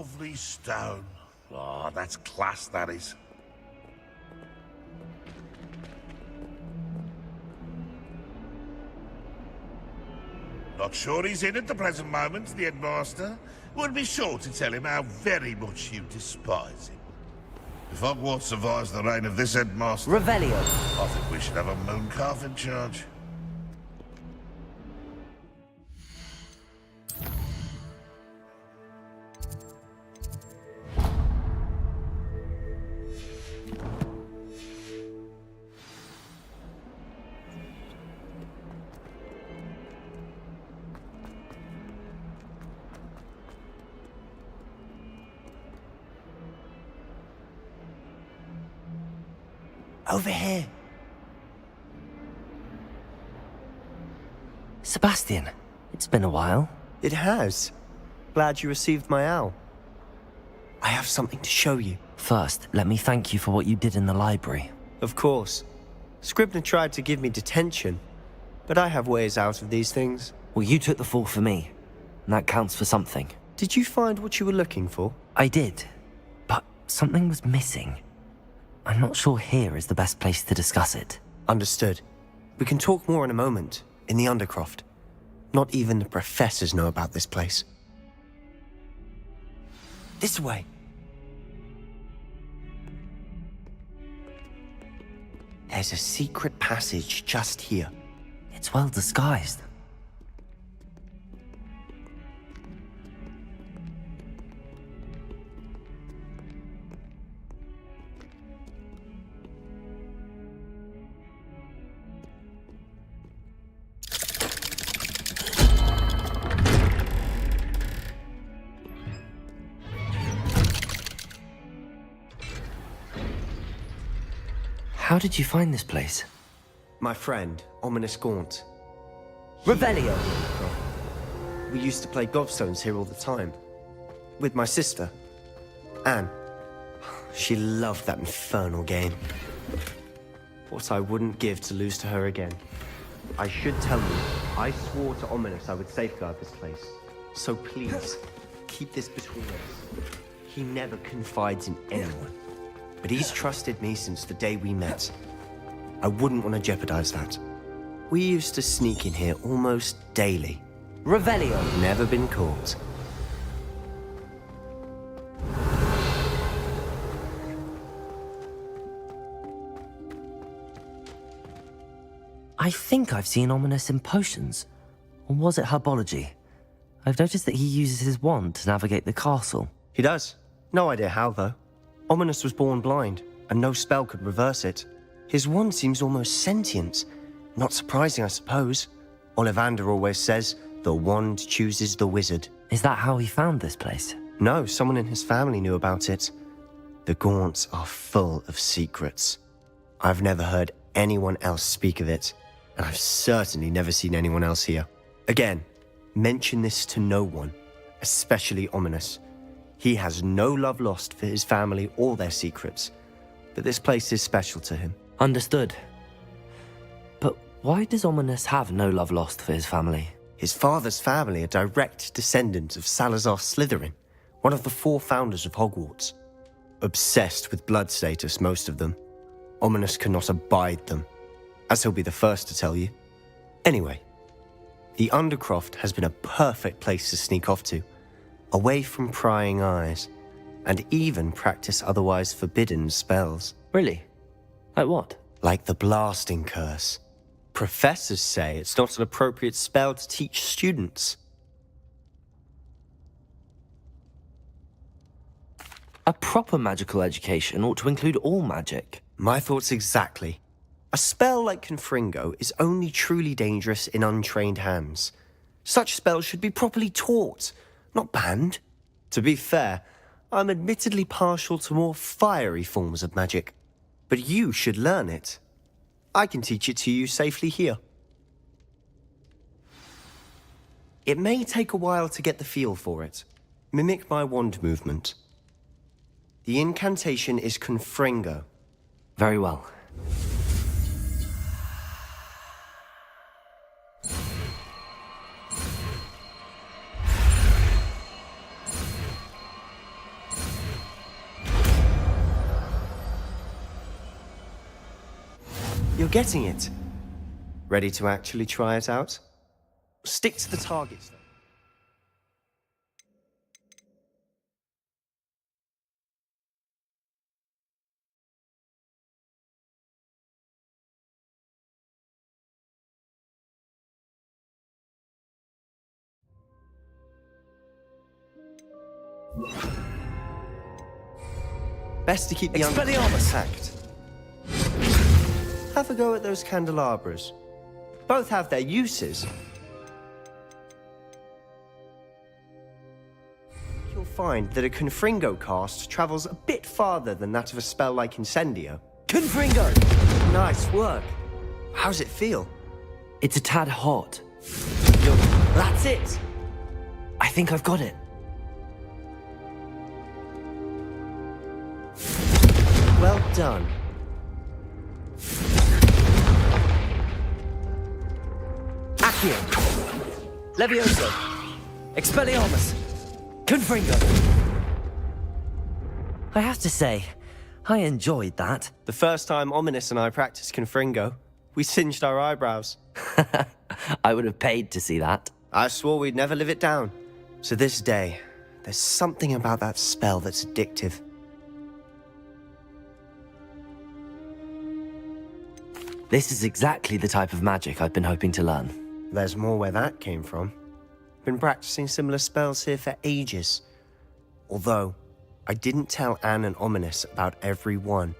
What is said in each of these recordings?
lovely stone. Oh, that's class, that is. Not sure he's in at the present moment, the headmaster. We'll be sure to tell him how very much you despise him. If Hogwarts survives the reign of this headmaster... Revelio. I think we should have a mooncalf in charge. Over here. Sebastian, it's been a while. It has. Glad you received my owl. I have something to show you. First, let me thank you for what you did in the library. Of course. Scribner tried to give me detention, but I have ways out of these things. Well, you took the fall for me, and that counts for something. Did you find what you were looking for? I did, but something was missing. I'm not sure here is the best place to discuss it. Understood. We can talk more in a moment, in the Undercroft. Not even the professors know about this place. This way. There's a secret passage just here. It's well disguised. How did you find this place? My friend, Ominous Gaunt. Revelio! We used to play gobstones here all the time. With my sister, Anne. She loved that infernal game. What I wouldn't give to lose to her again. I should tell you, I swore to Ominous I would safeguard this place. So please, keep this between us. He never confides in anyone. But he's trusted me since the day we met. I wouldn't want to jeopardize that. We used to sneak in here almost daily. Revelio! Never been caught. I think I've seen Ominous in potions. Or was it herbology? I've noticed that he uses his wand to navigate the castle. He does. No idea how, though. Ominous was born blind, and no spell could reverse it. His wand seems almost sentient. Not surprising, I suppose. Ollivander always says, the wand chooses the wizard. Is that how he found this place? No, someone in his family knew about it. The Gaunts are full of secrets. I've never heard anyone else speak of it, and I've certainly never seen anyone else here. Again, mention this to no one, especially Ominous. He has no love lost for his family or their secrets, but this place is special to him. Understood. But why does Ominous have no love lost for his family? His father's family are direct descendants of Salazar Slytherin, one of the 4 founders of Hogwarts. Obsessed with blood status, most of them. Ominous cannot abide them, as he'll be the first to tell you. Anyway, the Undercroft has been a perfect place to sneak off to, away from prying eyes, and even practice otherwise forbidden spells. Really? Like what? Like the blasting curse. Professors say it's not an appropriate spell to teach students. A proper magical education ought to include all magic. My thoughts exactly. A spell like Confringo is only truly dangerous in untrained hands. Such spells should be properly taught, not banned. To be fair, I'm admittedly partial to more fiery forms of magic, but you should learn it. I can teach it to you safely here. It may take a while to get the feel for it. Mimic my wand movement. The incantation is Confringo. Very well. You're getting it. Ready to actually try it out? Stick to the targets, though. Best to keep the Expelliarmus intact. Have a go at those candelabras. Both have their uses. You'll find that a Confringo cast travels a bit farther than that of a spell like Incendio. Confringo! Nice work. How's it feel? It's a tad hot. That's it! I think I've got it. Well done. Accio! Levioso! Expelliarmus! Confringo! I have to say, I enjoyed that. The first time Ominous and I practiced Confringo, we singed our eyebrows. I would have paid to see that. I swore we'd never live it down. To this day, there's something about that spell that's addictive. This is exactly the type of magic I've been hoping to learn. There's more where that came from. Been practicing similar spells here for ages. Although, I didn't tell Anne and Ominous about every one.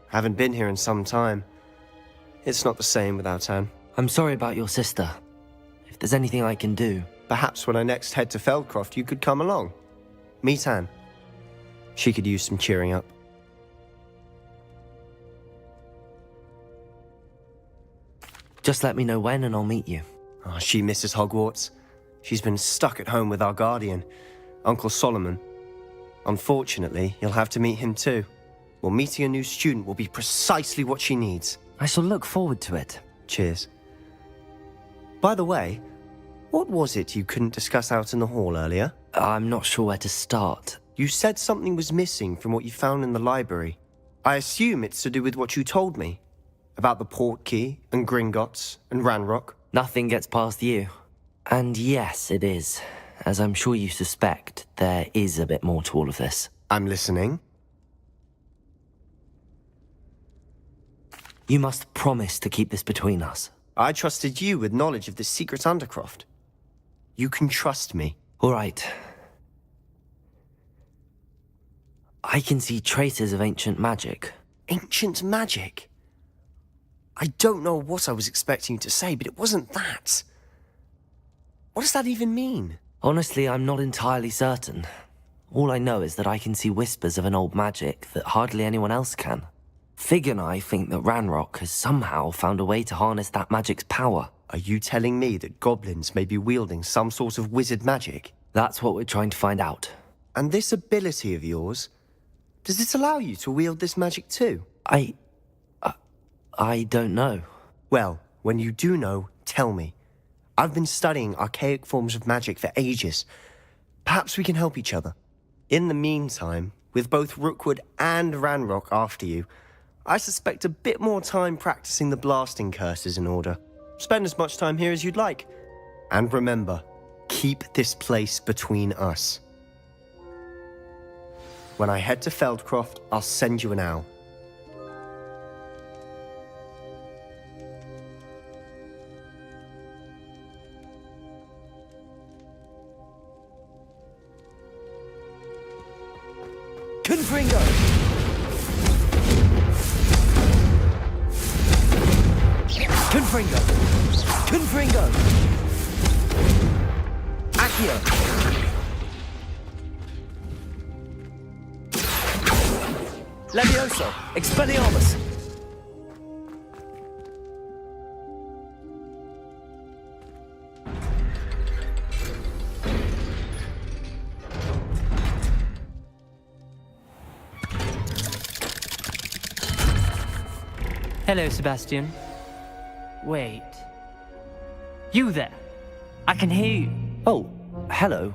Haven't been here in some time. It's not the same without Anne. I'm sorry about your sister. If there's anything I can do... Perhaps when I next head to Feldcroft, you could come along. Meet Anne. She could use some cheering up. Just let me know when and I'll meet you. Oh, she misses Hogwarts. She's been stuck at home with our guardian, Uncle Solomon. Unfortunately, you'll have to meet him too. Well, meeting a new student will be precisely what she needs. I shall look forward to it. Cheers. By the way, what was it you couldn't discuss out in the hall earlier? I'm not sure where to start. You said something was missing from what you found in the library. I assume it's to do with what you told me. About the port key, and Gringotts, and Ranrock. Nothing gets past you. And yes, it is. As I'm sure you suspect, there is a bit more to all of this. I'm listening. You must promise to keep this between us. I trusted you with knowledge of this secret undercroft. You can trust me. All right. I can see traces of ancient magic. Ancient magic? I don't know what I was expecting you to say, but it wasn't that. What does that even mean? Honestly, I'm not entirely certain. All I know is that I can see whispers of an old magic that hardly anyone else can. Fig and I think that Ranrock has somehow found a way to harness that magic's power. Are you telling me that goblins may be wielding some sort of wizard magic? That's what we're trying to find out. And this ability of yours, does it allow you to wield this magic too? I don't know. Well, when you do know, tell me. I've been studying archaic forms of magic for ages. Perhaps we can help each other. In the meantime, with both Rookwood and Ranrock after you, I suspect a bit more time practicing the blasting curses in order. Spend as much time here as you'd like. And remember, keep this place between us. When I head to Feldcroft, I'll send you an owl. Confringo! Confringo! Confringo! Accio! Levioso! Expelliarmus! Hello, Sebastian. Wait. You there? I can hear you. Oh, hello.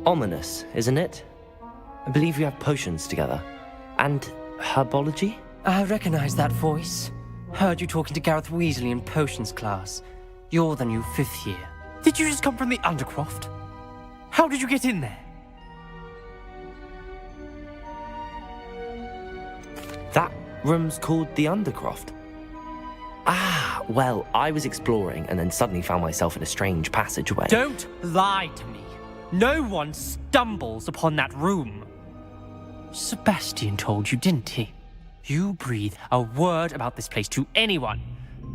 Ominous, isn't it? I believe we have potions together. And herbology? I recognize that voice. Heard you talking to Gareth Weasley in potions class. You're the new 5th year. Did you just come from the Undercroft? How did you get in there? That room's called the Undercroft. Ah, well, I was exploring and then suddenly found myself in a strange passageway. Don't lie to me. No one stumbles upon that room. Sebastian told you, didn't he? You breathe a word about this place to anyone,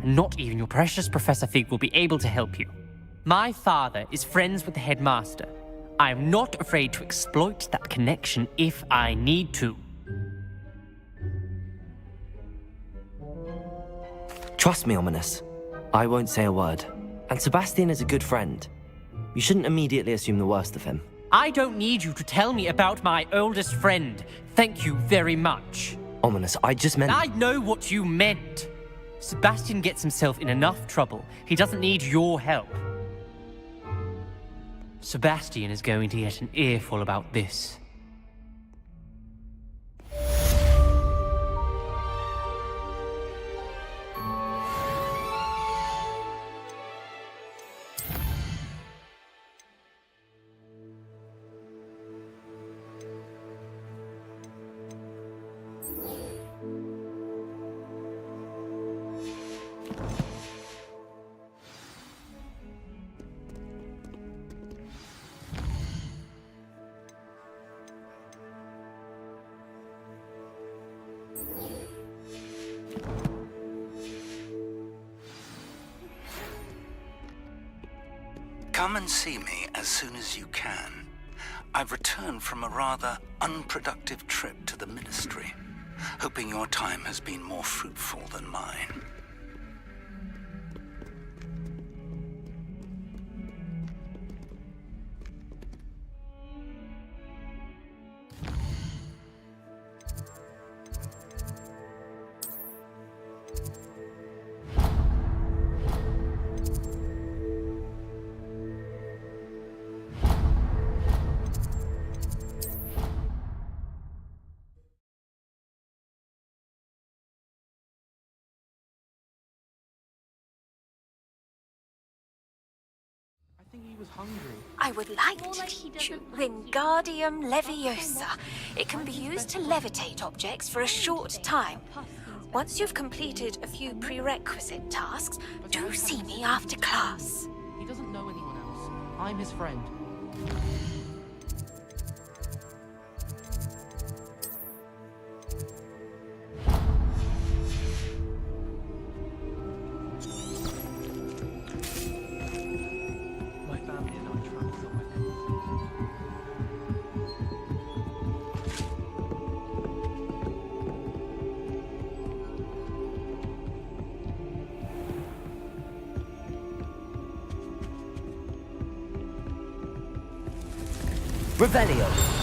and not even your precious Professor Fig will be able to help you. My father is friends with the headmaster. I am not afraid to exploit that connection if I need to. Trust me, Ominous. I won't say a word. And Sebastian is a good friend. You shouldn't immediately assume the worst of him. I don't need you to tell me about my oldest friend. Thank you very much. Ominous, I just meant... I know what you meant. Sebastian gets himself in enough trouble. He doesn't need your help. Sebastian is going to get an earful about this. Come and see me as soon as you can. I've returned from a rather unproductive trip to the Ministry, hoping your time has been more fruitful than mine. I would like to teach you Wingardium Leviosa. It can be used to levitate objects for a short time. Once you've completed a few prerequisite tasks, do see me after class. He doesn't know anyone else. I'm his friend. Revelio.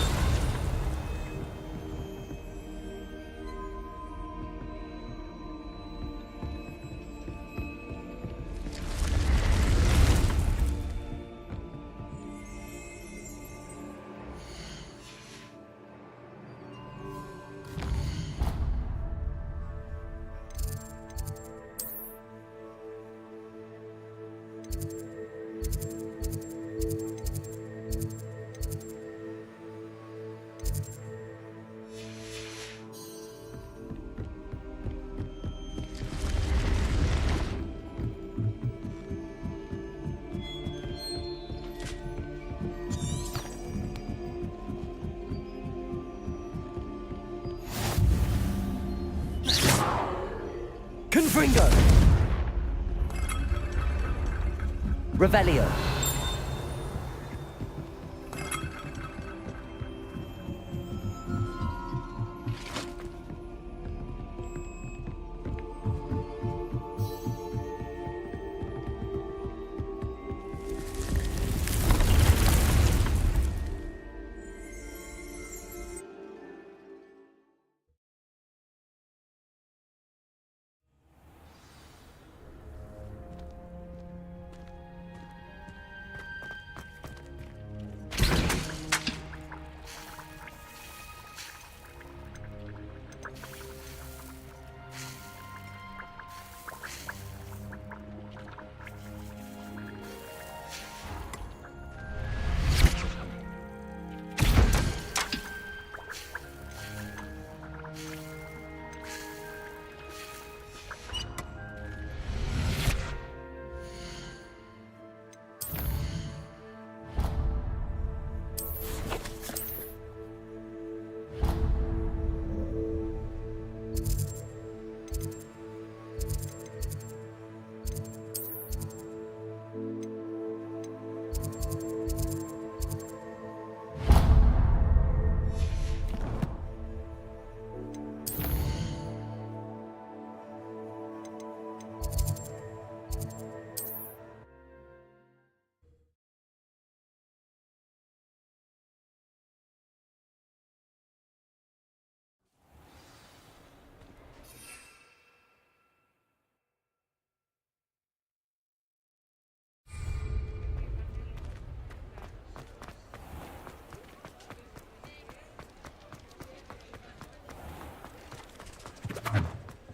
Confringo! Revelio.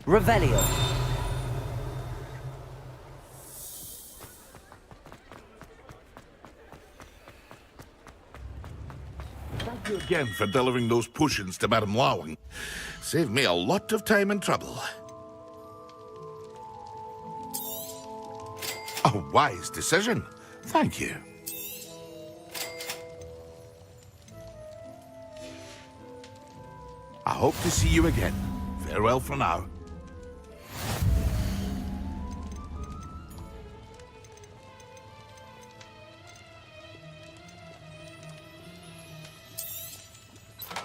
Revelio. Thank you again for delivering those potions to Madame Wowing. Saved me a lot of time and trouble. A wise decision. Thank you. I hope to see you again. Farewell for now.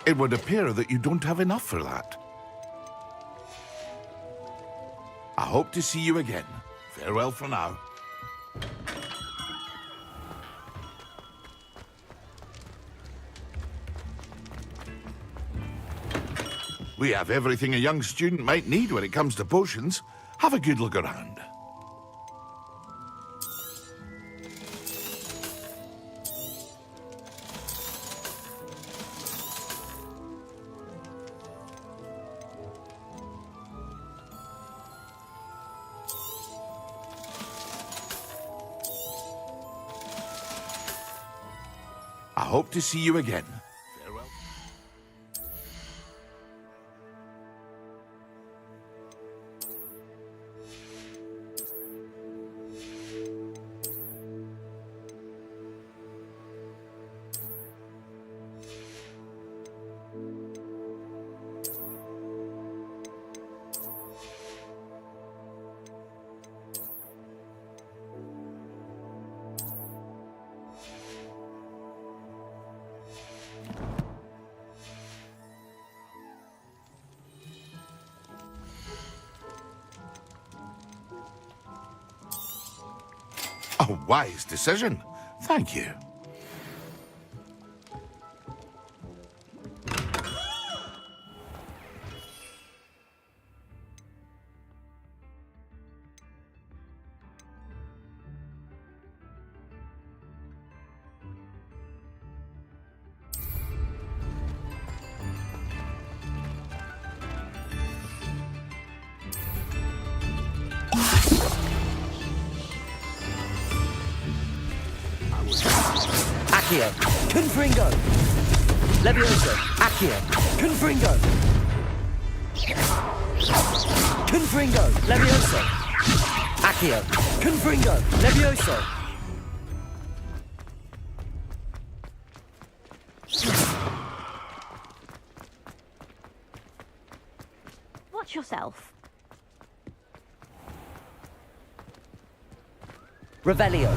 It would appear that you don't have enough for that. I hope to see you again. Farewell for now. We have everything a young student might need when it comes to potions. Have a good look around. I hope to see you again. Farewell. A wise decision. Thank you. Accio. Confringo. Levioso. Accio. Confringo. Confringo. Levioso. Accio. Confringo. Levioso. Watch yourself. Revelio.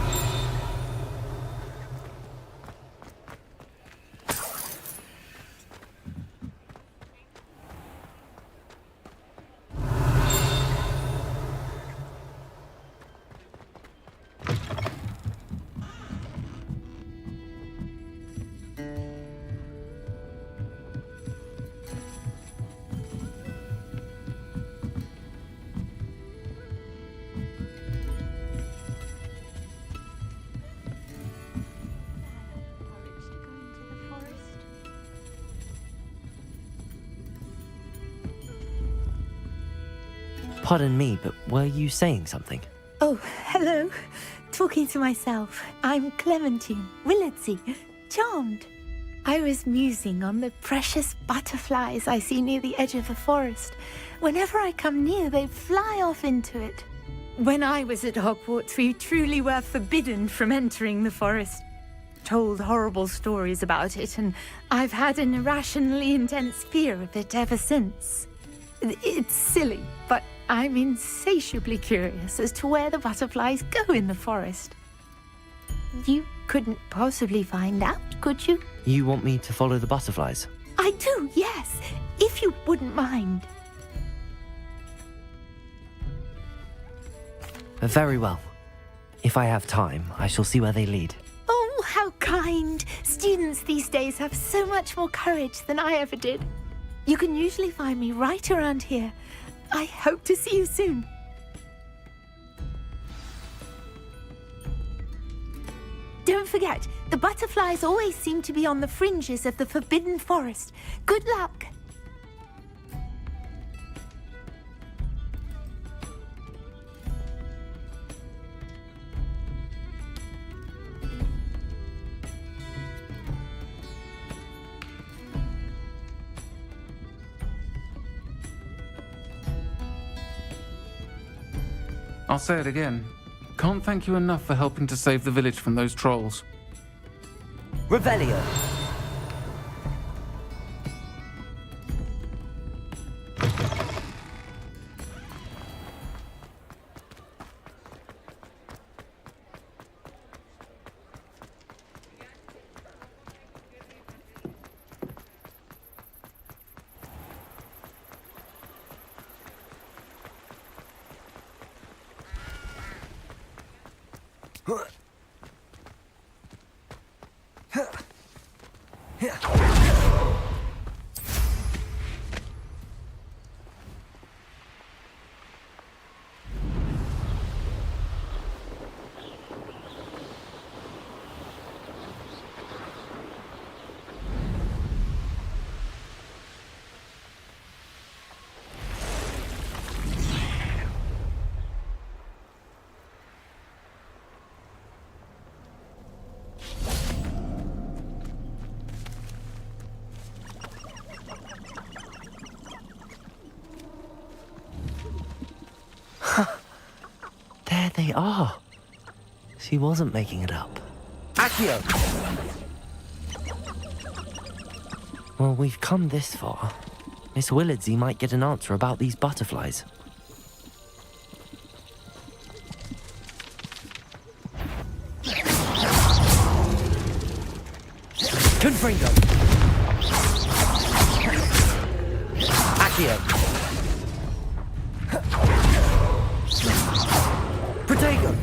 Pardon me, but were you saying something? Oh, hello. Talking to myself. I'm Clementine Willardsey. Charmed. I was musing on the precious butterflies I see near the edge of the forest. Whenever I come near, they fly off into it. When I was at Hogwarts, we truly were forbidden from entering the forest. Told horrible stories about it, and I've had an irrationally intense fear of it ever since. It's silly, but I'm insatiably curious as to where the butterflies go in the forest. You couldn't possibly find out, could you? You want me to follow the butterflies? I do, yes, if you wouldn't mind. Very well. If I have time, I shall see where they lead. Oh, how kind. Students these days have so much more courage than I ever did. You can usually find me right around here. I hope to see you soon. Don't forget, the butterflies always seem to be on the fringes of the Forbidden Forest. Good luck! I'll say it again. Can't thank you enough for helping to save the village from those trolls. Revelio. There they are. She wasn't making it up. Accio! Well, we've come this far. Miss Willardsey might get an answer about these butterflies. Confringo! Accio! Protego!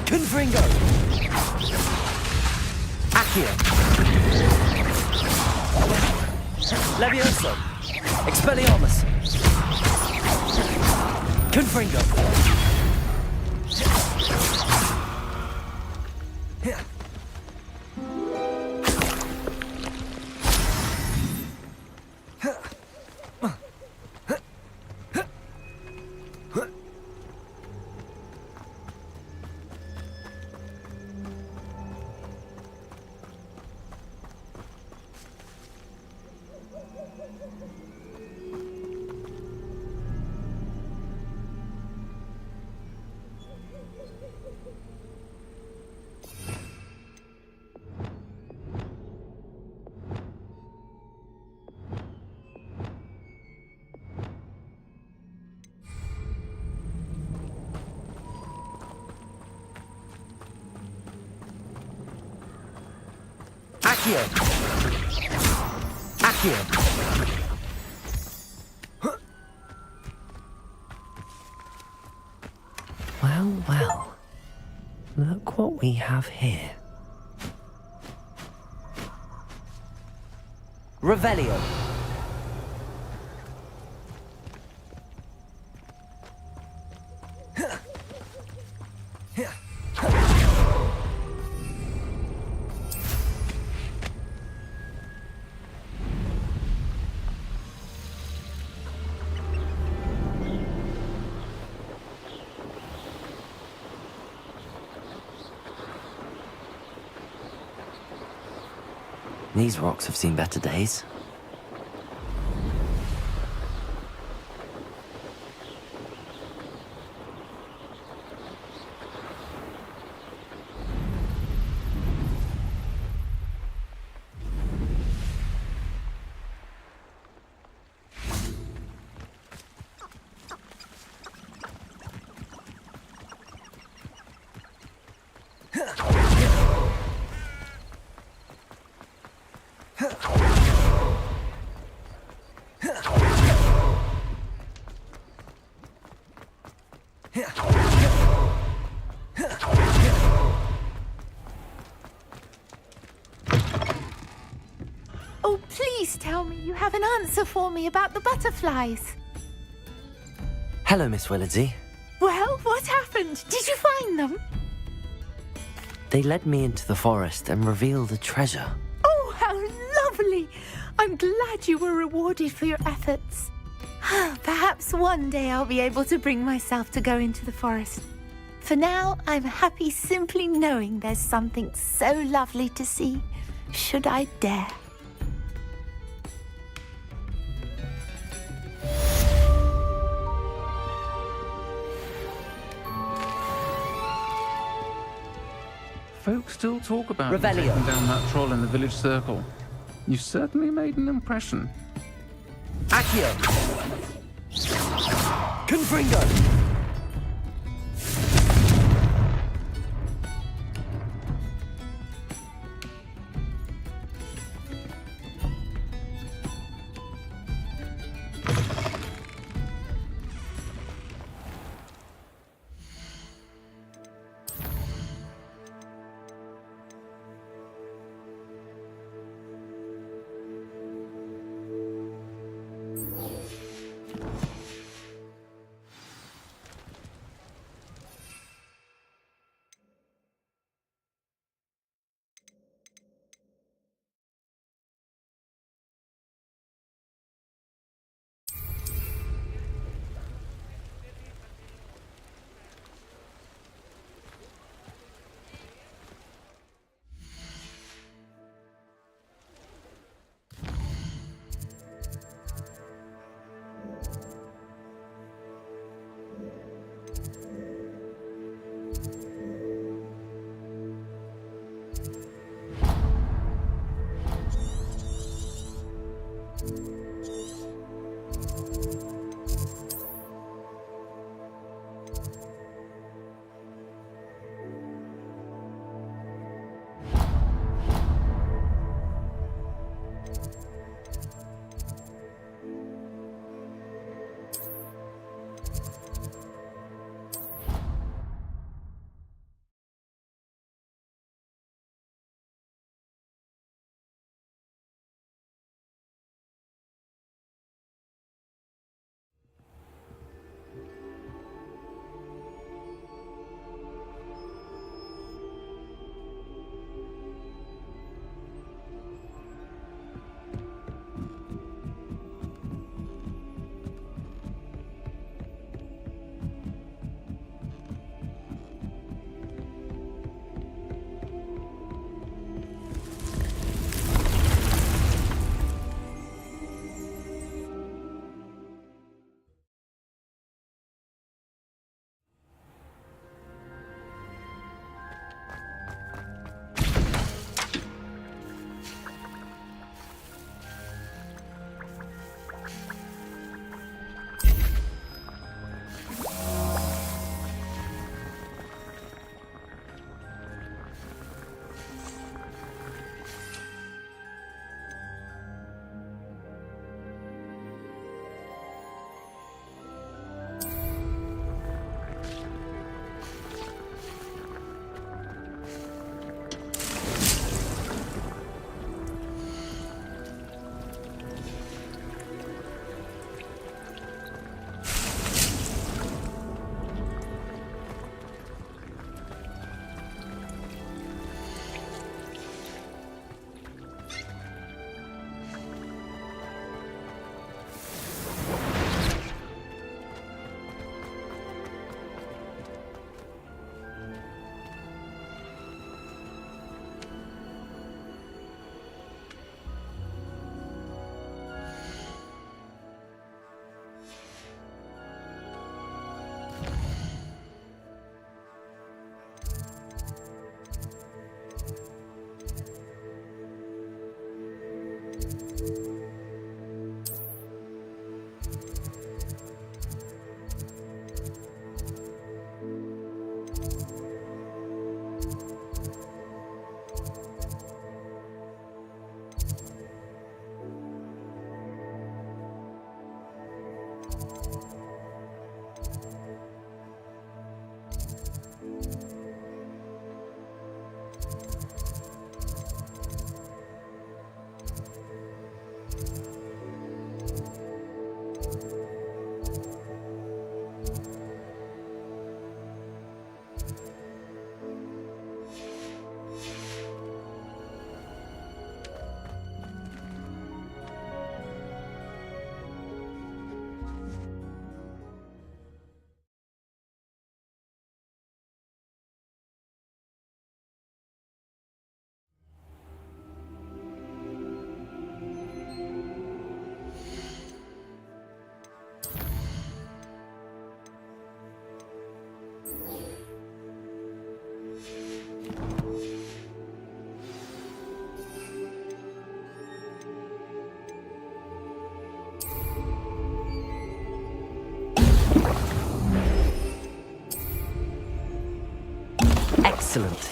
Confringo! Accio! Levioso! Expelliarmus! Confringo! Accio! Accio! Well, well. Look what we have here. Revelio. These rocks have seen better days. Oh, please tell me you have an answer for me about the butterflies. Hello, Miss Willardsey. Well, what happened? Did you find them? They led me into the forest and revealed a treasure. Oh, how lovely! I'm glad you were rewarded for your efforts. Perhaps one day I'll be able to bring myself to go into the forest. For now, I'm happy simply knowing there's something so lovely to see, should I dare. Folks still talk about you Revelio. taking down that troll in the village circle. You certainly made an impression. Accio! Confringo! Excellent.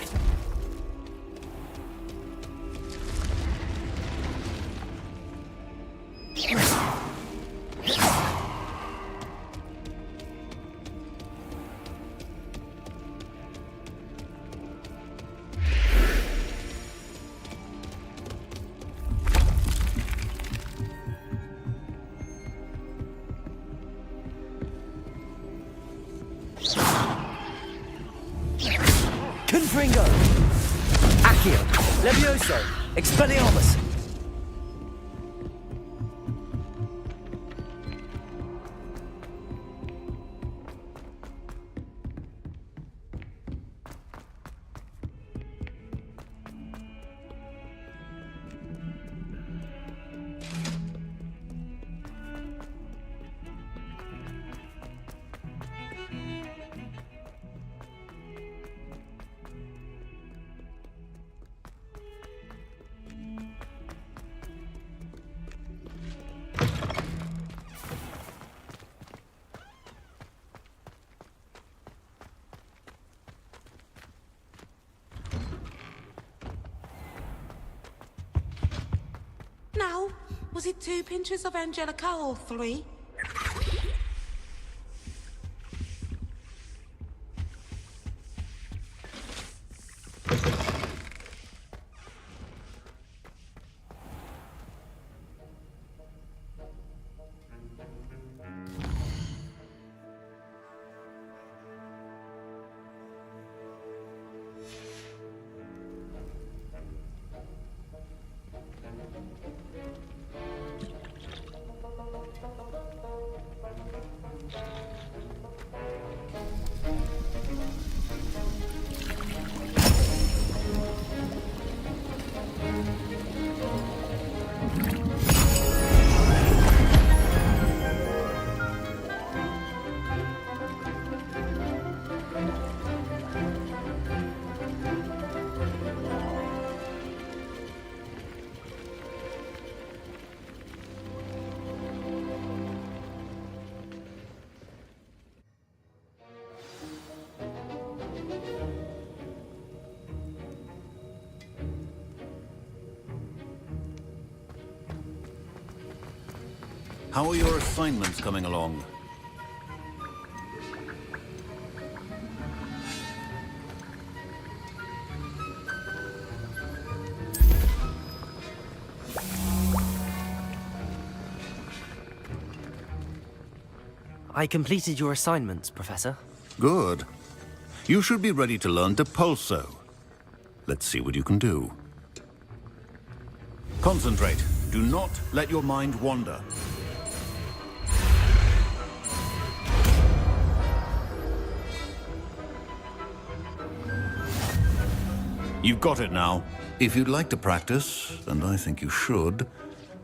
Confringo! Accio! Levioso! Expelliarmus! Now, was it 2 pinches of Angelica or 3? How are your assignments coming along? I completed your assignments, Professor. Good. You should be ready to learn Depulso. Let's see what you can do. Concentrate. Do not let your mind wander. You've got it now. If you'd like to practice, and I think you should,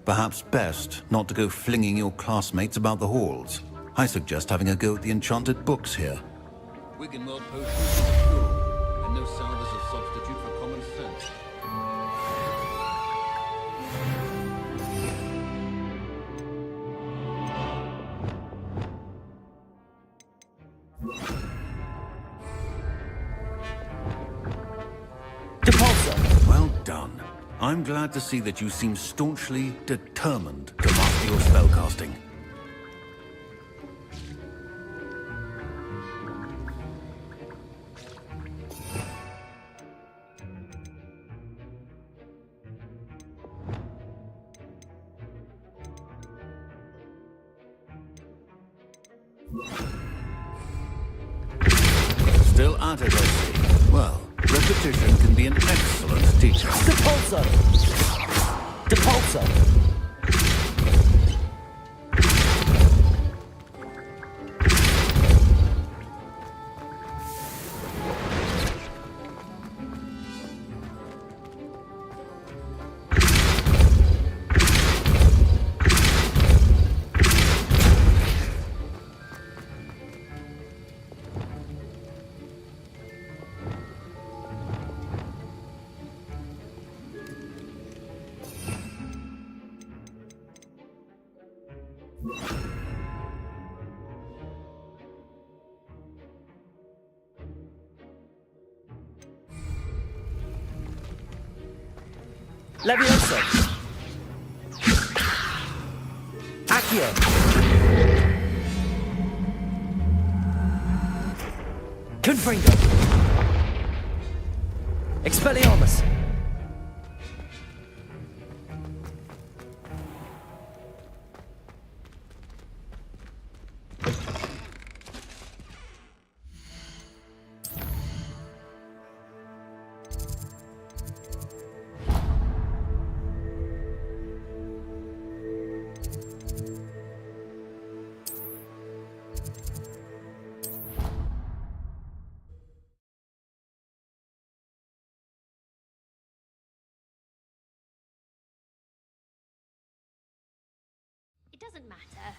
perhaps best not to go flinging your classmates about the halls. I suggest having a go at the enchanted books here. Wiggenweld potions are pure, and no salve is a substitute for common sense. Depulso! Well done. I'm glad to see that you seem staunchly determined to master your spellcasting. Still at it, I see. Well, repetition can be an excellent teacher. Depulso! Depulso! Leviosa! Accio! Confringo! Expelliarmus! It doesn't matter.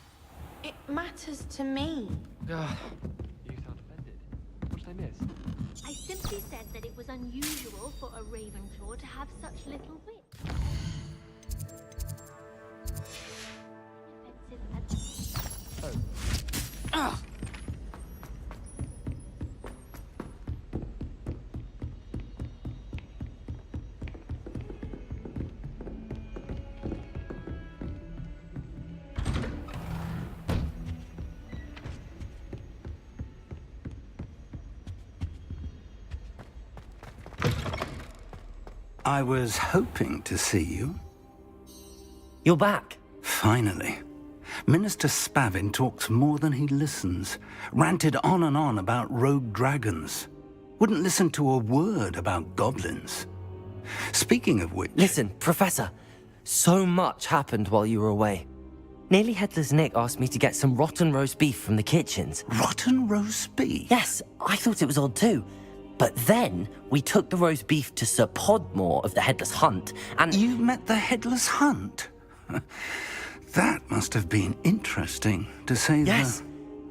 It matters to me. You sound offended. What did I miss? I simply said that it was unusual for a Ravenclaw to have such little wit. Offensive as... Oh. I was hoping to see you. You're back. Finally. Minister Spavin talks more than he listens. Ranted on and on about rogue dragons. Wouldn't listen to a word about goblins. Speaking of which... Listen, Professor. So much happened while you were away. Nearly Headless Nick asked me to get some rotten roast beef from the kitchens. Rotten roast beef? Yes, I thought it was odd too. But then, we took the roast beef to Sir Podmore of the Headless Hunt, and... You met the Headless Hunt? That must have been interesting, to say the... Yes.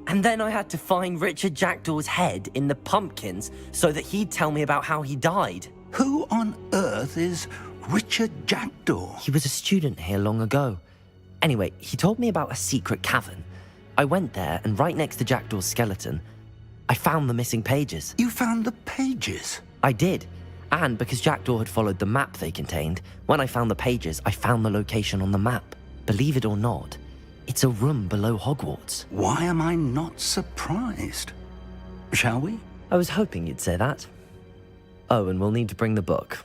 And then I had to find Richard Jackdaw's head in the pumpkins so that he'd tell me about how he died. Who on earth is Richard Jackdaw? He was a student here long ago. Anyway, he told me about a secret cavern. I went there, and right next to Jackdaw's skeleton, I found the missing pages. You found the pages? I did. And because Jackdaw had followed the map they contained, when I found the pages, I found the location on the map. Believe it or not, it's a room below Hogwarts. Why am I not surprised? Shall we? I was hoping you'd say that. Oh, and we'll need to bring the book.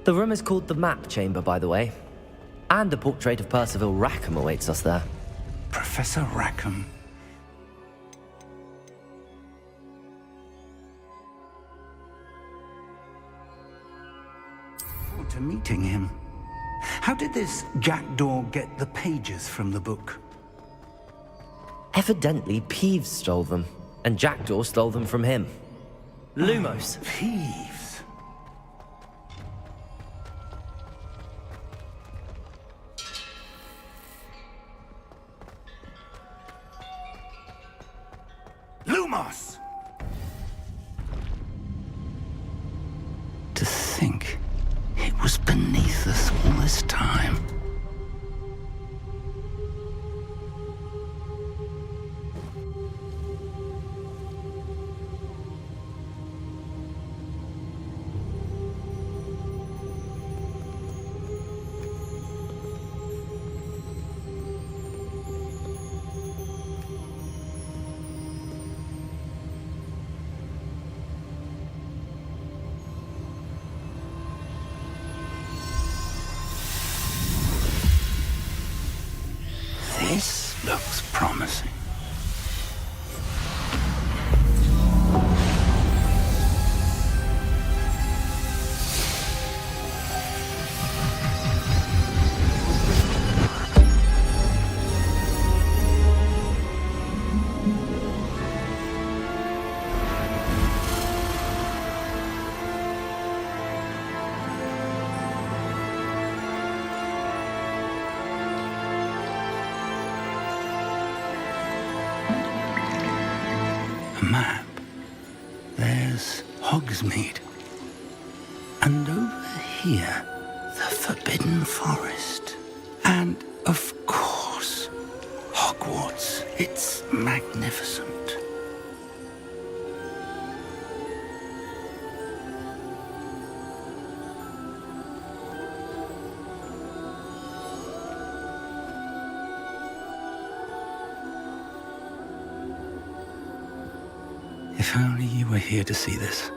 The room is called the Map Chamber, by the way. And a portrait of Percival Rackham awaits us there. Professor Rackham. Forward to meeting him. How did this Jackdaw get the pages from the book? Evidently, Peeves stole them, and Jackdaw stole them from him. Lumos. Peeves. Lumos! To think it was beneath us all this time. This looks promising. Map. There's Hogsmeade. And over here, the Forbidden Forest. And, of course, Hogwarts. It's magnificent. If only you were here to see this.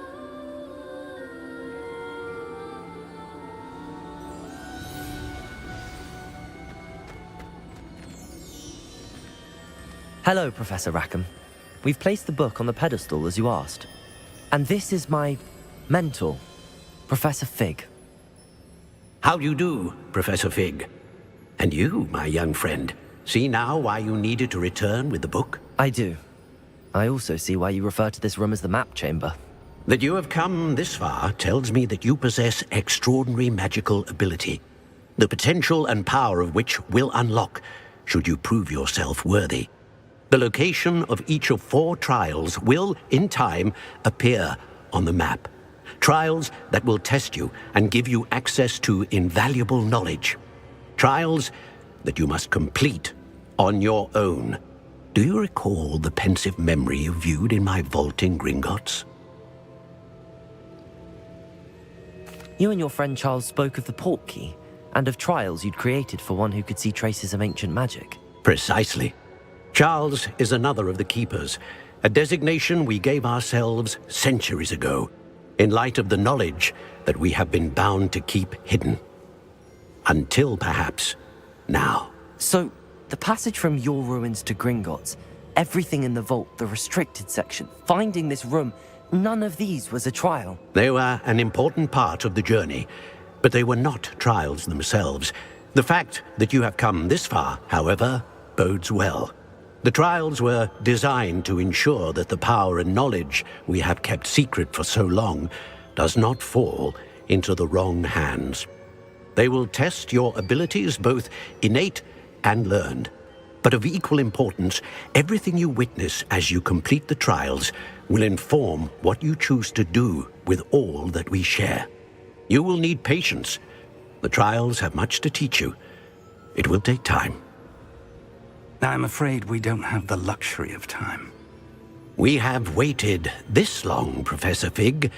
Hello, Professor Rackham. We've placed the book on the pedestal as you asked. And this is my mentor, Professor Fig. How do you do, Professor Fig? And you, my young friend, see now why you needed to return with the book? I do. I also see why you refer to this room as the map chamber. That you have come this far tells me that you possess extraordinary magical ability, the potential and power of which will unlock should you prove yourself worthy. The location of each of 4 trials will, in time, appear on the map. Trials that will test you and give you access to invaluable knowledge. Trials that you must complete on your own. Do you recall the pensive memory you viewed in my vault in Gringotts? You and your friend Charles spoke of the port key, and of trials you'd created for one who could see traces of ancient magic. Precisely. Charles is another of the Keepers, a designation we gave ourselves centuries ago, in light of the knowledge that we have been bound to keep hidden. Until, perhaps, now. So, the passage from your ruins to Gringotts, everything in the vault, the restricted section, finding this room, none of these was a trial. They were an important part of the journey, but they were not trials themselves. The fact that you have come this far, however, bodes well. The trials were designed to ensure that the power and knowledge we have kept secret for so long does not fall into the wrong hands. They will test your abilities, both innate and learned. But of equal importance, everything you witness as you complete the trials will inform what you choose to do with all that we share. You will need patience. The trials have much to teach you. It will take time. I'm afraid we don't have the luxury of time. We have waited this long, Professor Fig.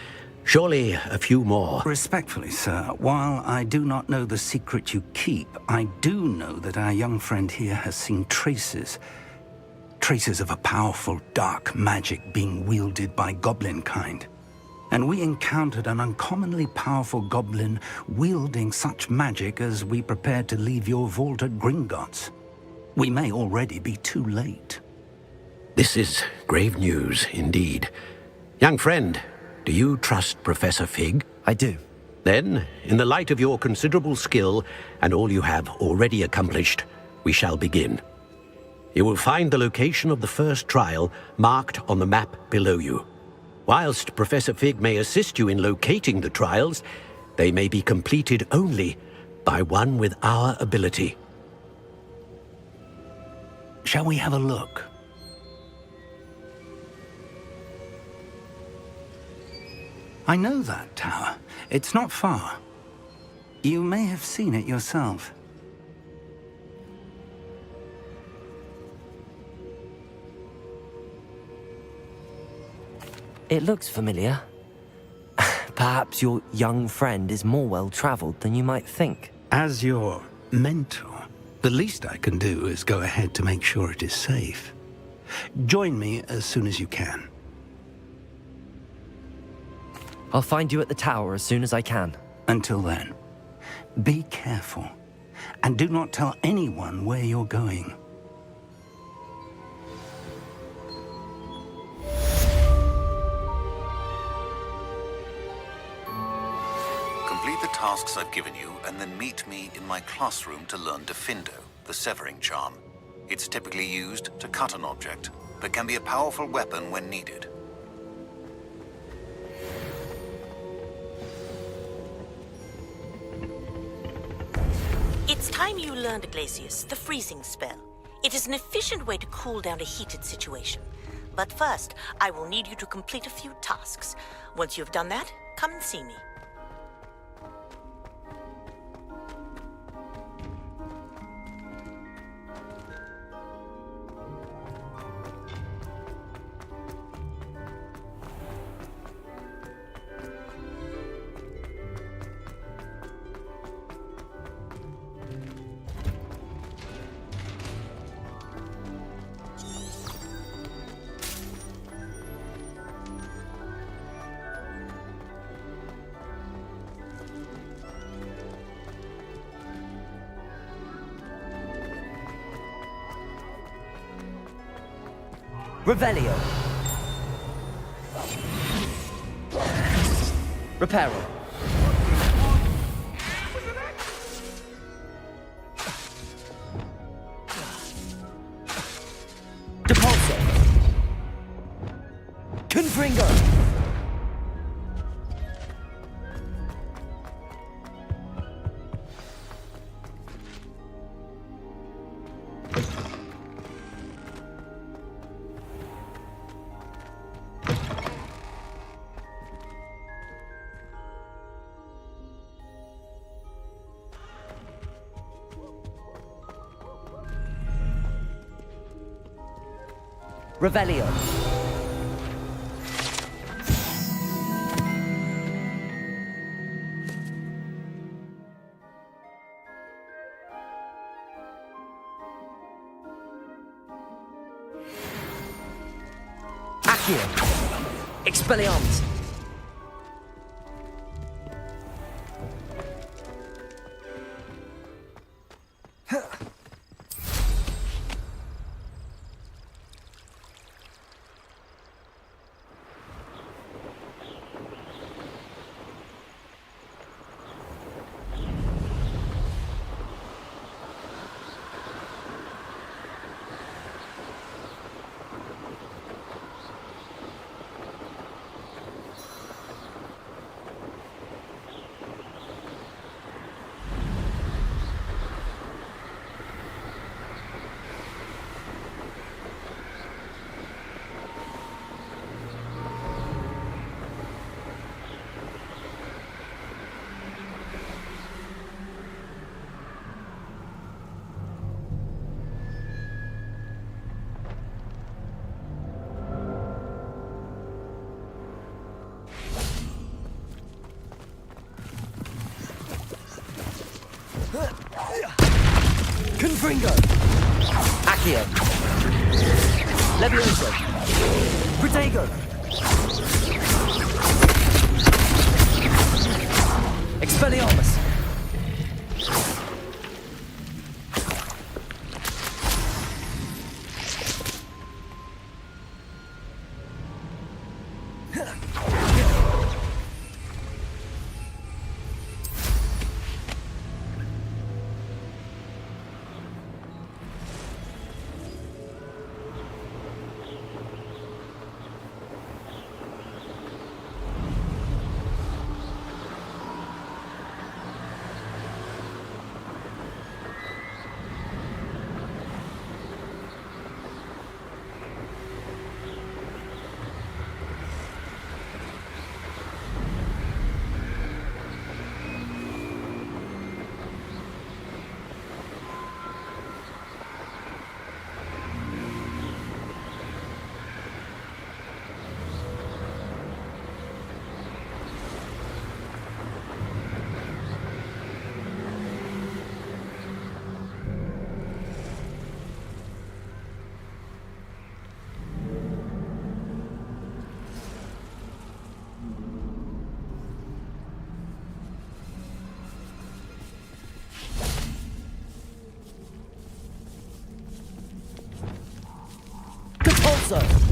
Surely a few more. Respectfully, sir, while I do not know the secret you keep, I do know that our young friend here has seen traces of a powerful dark magic being wielded by goblin kind. And we encountered an uncommonly powerful goblin wielding such magic as we prepared to leave your vault at Gringotts. We may already be too late. This is grave news, indeed. Young friend, do you trust Professor Fig? I do. Then, in the light of your considerable skill and all you have already accomplished, we shall begin. You will find the location of the first trial marked on the map below you. Whilst Professor Fig may assist you in locating the trials, they may be completed only by one with our ability. Shall we have a look? I know that tower. It's not far. You may have seen it yourself. It looks familiar. Perhaps your young friend is more well-traveled than you might think. As your mentor, the least I can do is go ahead to make sure it is safe. Join me as soon as you can. I'll find you at the tower as soon as I can. Until then, be careful, and do not tell anyone where you're going. Complete the tasks I've given you, and then meet me in my classroom to learn Defindo, the severing charm. It's typically used to cut an object, but can be a powerful weapon when needed. It's time you learned, Glacius, the freezing spell. It is an efficient way to cool down a heated situation. But first, I will need you to complete a few tasks. Once you've done that, come and see me. Revelio. Reparo. Depulso. Confringo. Revelio. Accio. Expelliarmus. Confringo. Accio. Levioso. Protego. Expelliarmus. Depulso.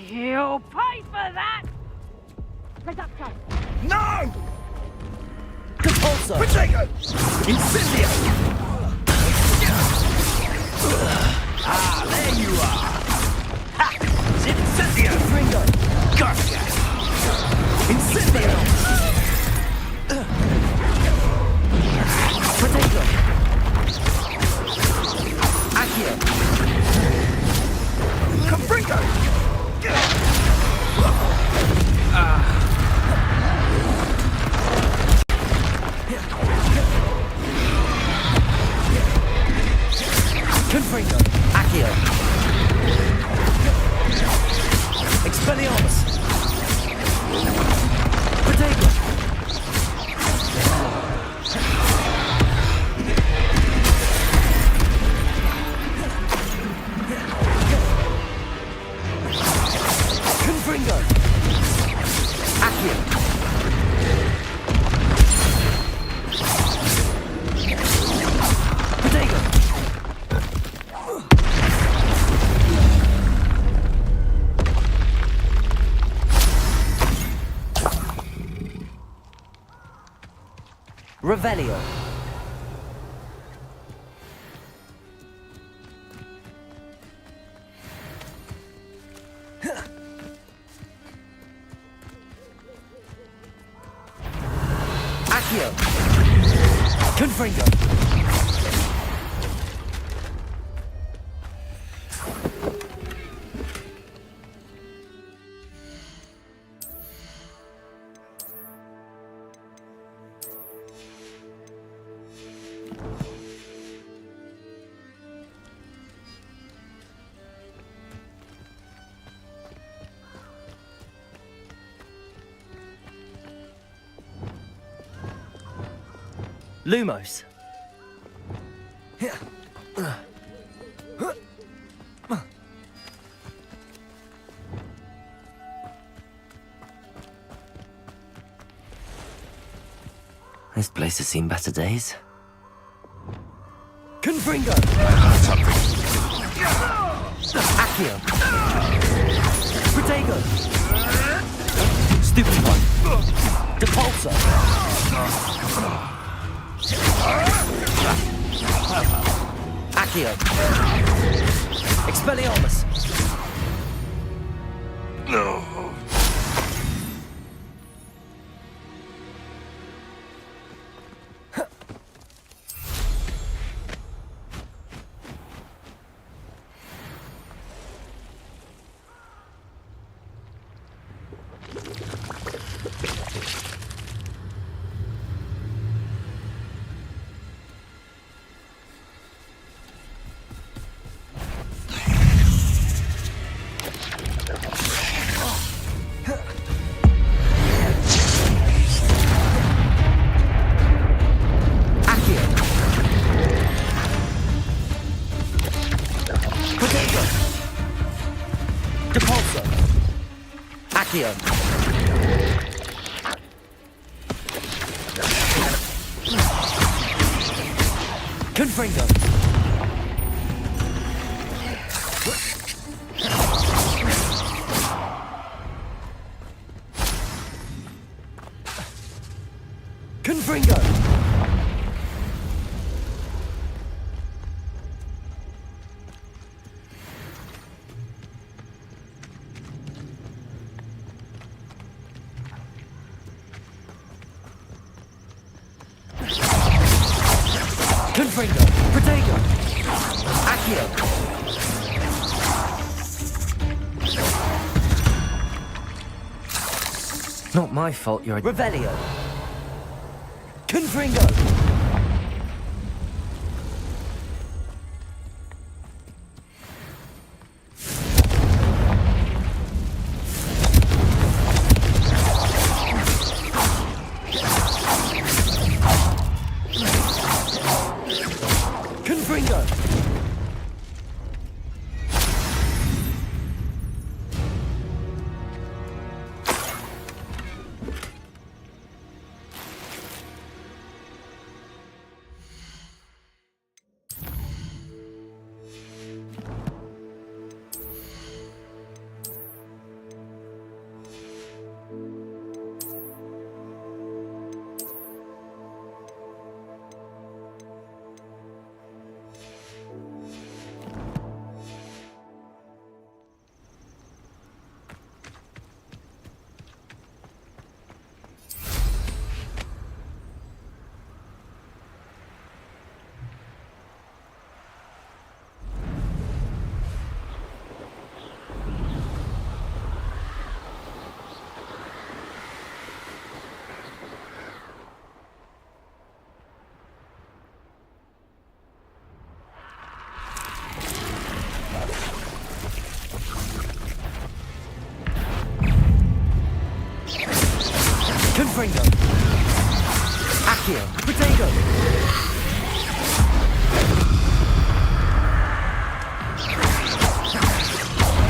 You'll pay for that! Reducto! No! Depulso! Protego! Incendio! Ah, there you are! Incendio! Ringo! Gotcha! Incendio! Potato! Accio! Confringo! Confringo! Accio! Expelliarmus! Potato! Confringo! Accio! Potato! Revelio. Accio. Confringo. Lumos. This place has seen better days. Confringo! Accio! Protego! Stupid one! Depulso! Accio! Expelliarmus! No! Accio. Confringo. Confringo. Confringo. Protego. Accio. Not my fault you're a... Revelio. Confringo. Confringo. Confringo. Accio. Potato.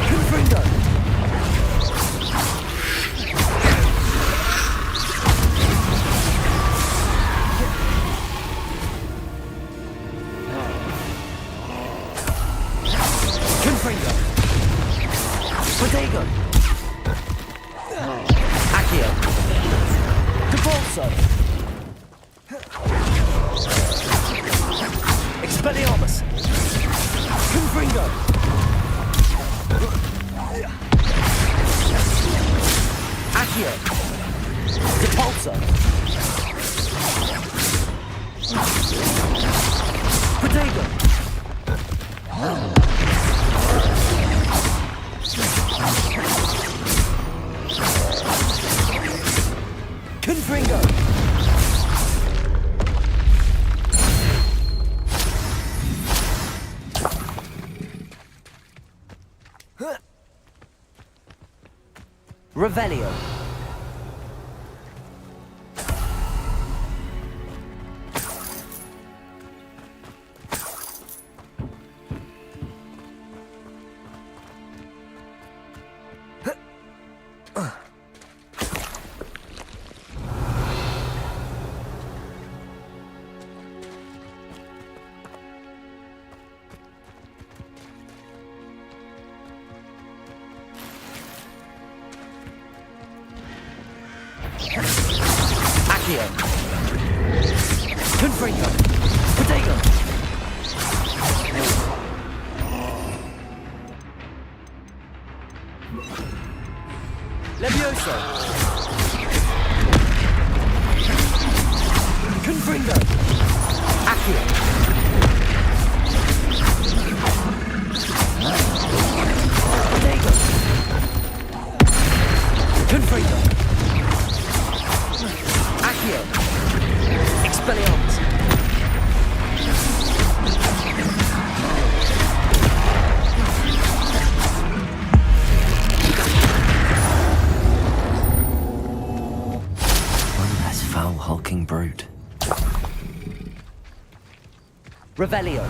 Confringo. Confringo. Potato. Accio. Devolso. Expelliarmus. Confringo. Accio. Depulso. Potato. Confringo. Revelio. Accio. Confringo. Potato. Levioso. Confringo. Accio. Potato. Confringo. Accio. Expelliarmus. One less foul hulking brute. Revelio.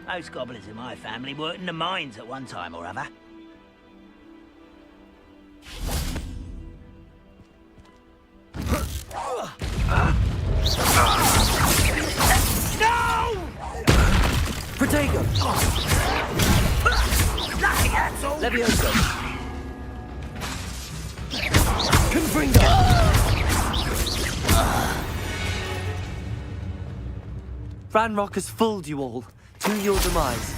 Most gobblers in my family worked in the mines at one time or other. No! Protego! Nothing at all! Levioso! Confringo! Ranrock has fooled you all. To your demise.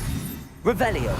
Revelio.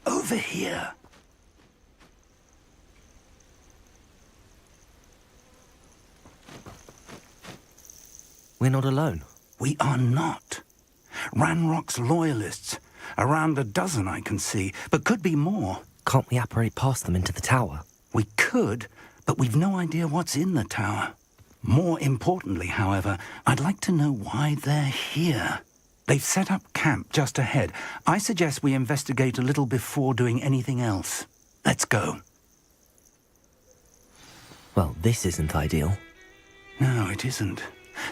Over here. We're not alone. We are not. Ranrock's loyalists. Around a dozen I can see, but could be more. Can't we apparate past them into the tower? We could, but we've no idea what's in the tower. More importantly, however, I'd like to know why they're here. They've set up camp just ahead. I suggest we investigate a little before doing anything else. Let's go. Well, this isn't ideal. No, it isn't.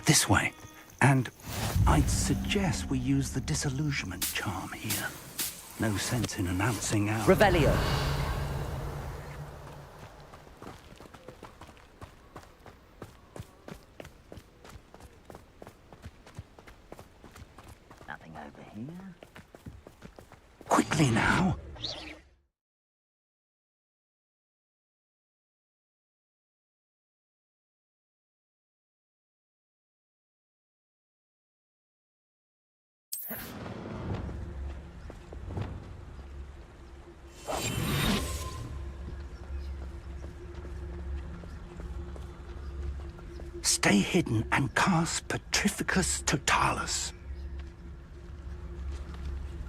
This way. And I'd suggest we use the disillusionment charm here. No sense in announcing our... Revelio. Nothing over here. Quickly now. Stay hidden and cast Petrificus Totalis.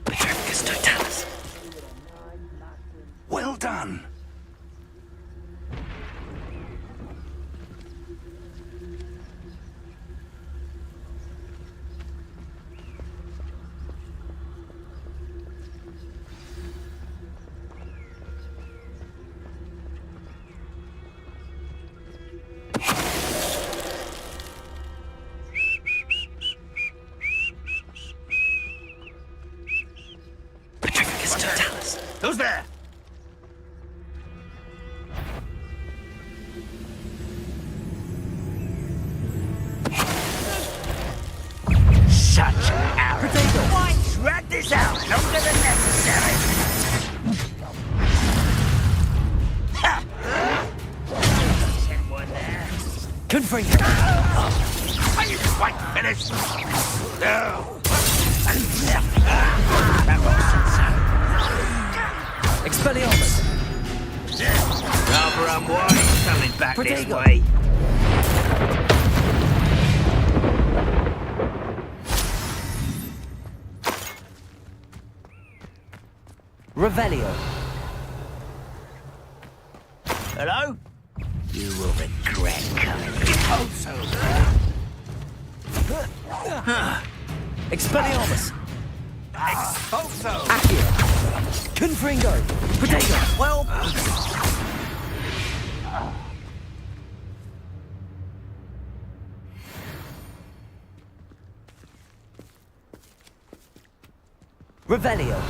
Petrificus Totalis. Well done. Who's there? Such arrogance. Why drag this out longer than necessary? Ha! Send one there. Confront. Are you quite finished? No. Expelliarmus! Rather unwise coming back this Protego. way. Revelio. Hello? You will regret coming. Oh, so. Expelliarmus! Expulso! Accio! Confringo! Protego! Well... Revelio.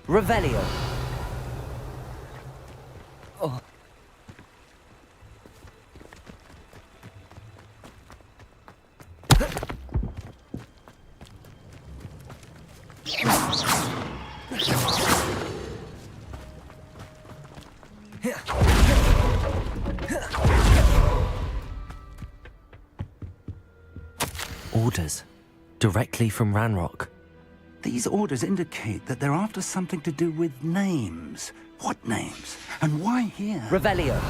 Revelio. Oh. Orders. Directly from Ranrock. These orders indicate that they're after something to do with names. What names? And why here? Revelio.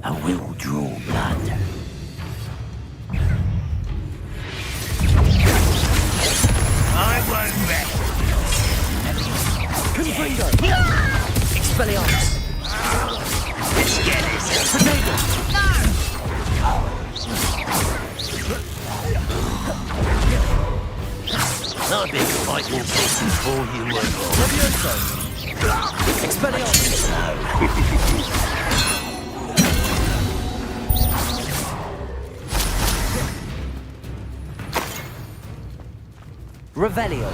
I will draw blood. I won't rest. Confringo. Expelliarmus. Let's get this. I've been fighting this before you were born. Expelliarmus. Revelio.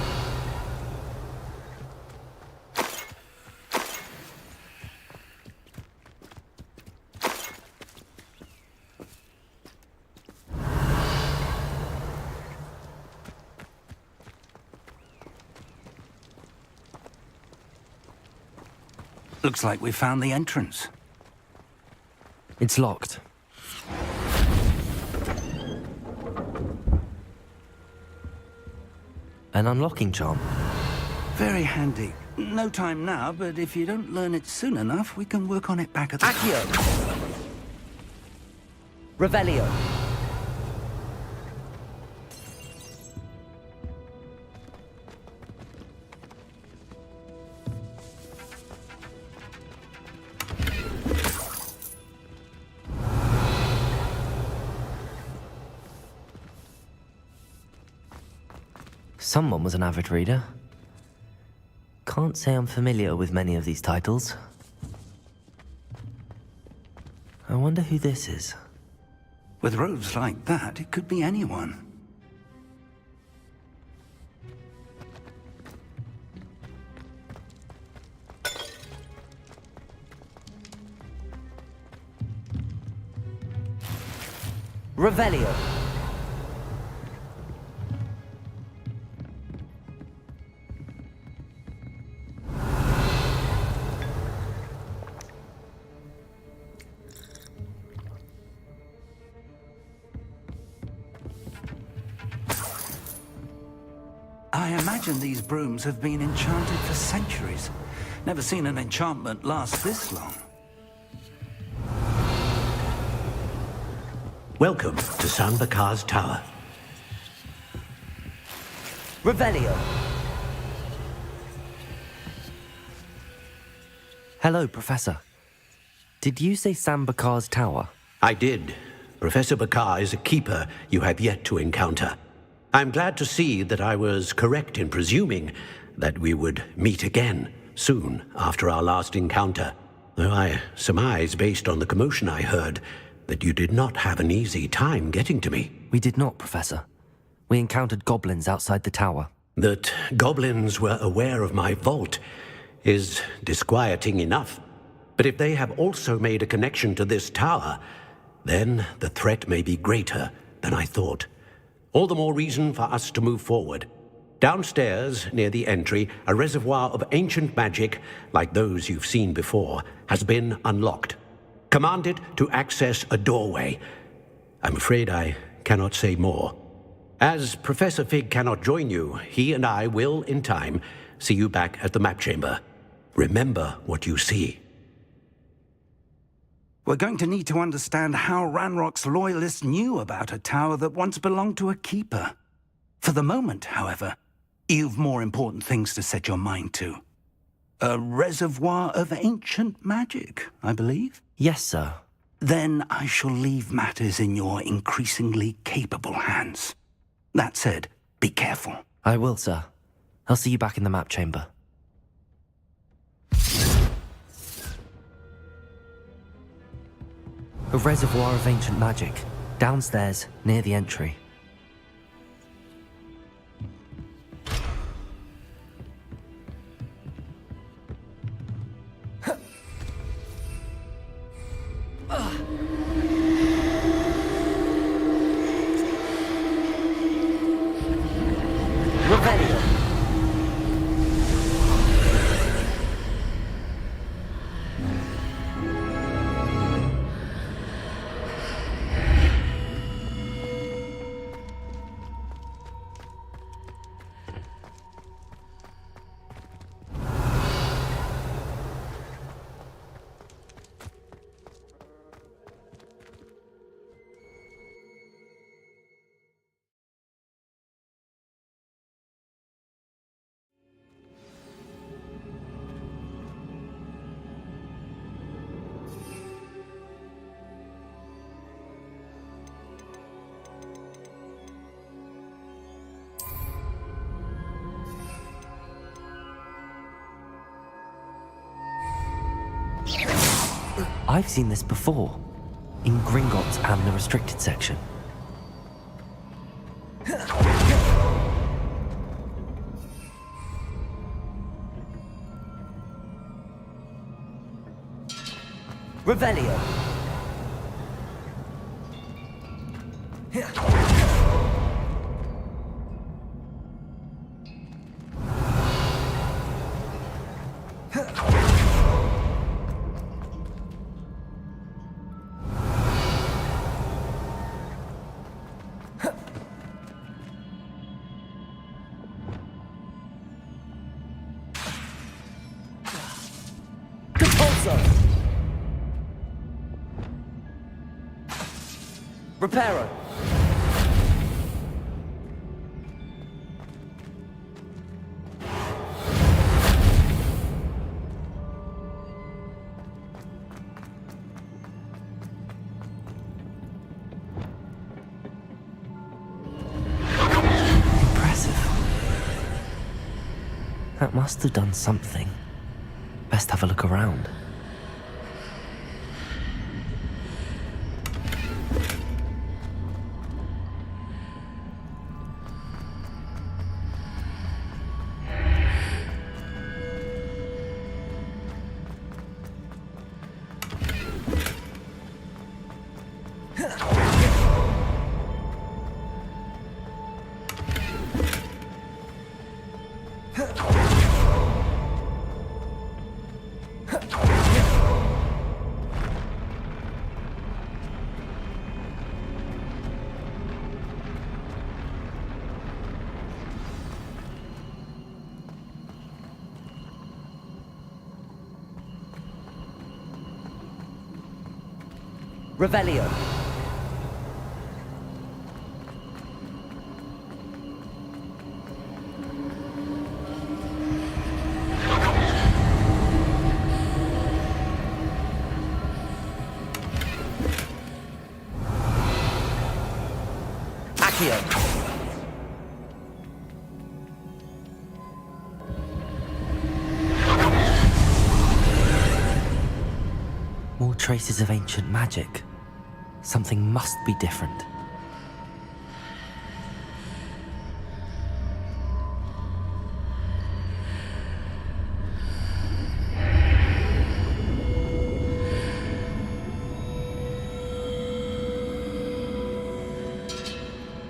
Looks like we found the entrance. It's locked. An unlocking charm. Very handy. No time now, but if you don't learn it soon enough, we can work on it back at the... Accio! Revelio. Someone was an avid reader. Can't say I'm familiar with many of these titles. I wonder who this is. With robes like that, it could be anyone. Revelio. I imagine these brooms have been enchanted for centuries. Never seen an enchantment last this long. Welcome to San Bakar's Tower. Revelio. Hello, Professor. Did you say Sam Bakar's tower? I did. Professor Bakar is a keeper you have yet to encounter. I'm glad to see that I was correct in presuming that we would meet again soon after our last encounter, though I surmise, based on the commotion I heard, that you did not have an easy time getting to me. We did not, Professor. We encountered goblins outside the tower. That goblins were aware of my vault is disquieting enough. But if they have also made a connection to this tower, then the threat may be greater than I thought. All the more reason for us to move forward. Downstairs, near the entry, a reservoir of ancient magic, like those you've seen before, has been unlocked. Command it to access a doorway. I'm afraid I cannot say more. As Professor Fig cannot join you, he and I will, in time, see you back at the map chamber. Remember what you see. We're going to need to understand how Ranrock's loyalists knew about a tower that once belonged to a keeper. For the moment, however, you've more important things to set your mind to. A reservoir of ancient magic, I believe? Yes, sir. Then I shall leave matters in your increasingly capable hands. That said, be careful. I will, sir. I'll see you back in the map chamber. A reservoir of ancient magic, downstairs, near the entry. Revelio. I've seen this before, in Gringotts and the restricted section. Revelio. Levioso! Reparo! That must have done something. Best have a look around. Revelio. Accio. More traces of ancient magic. Something must be different.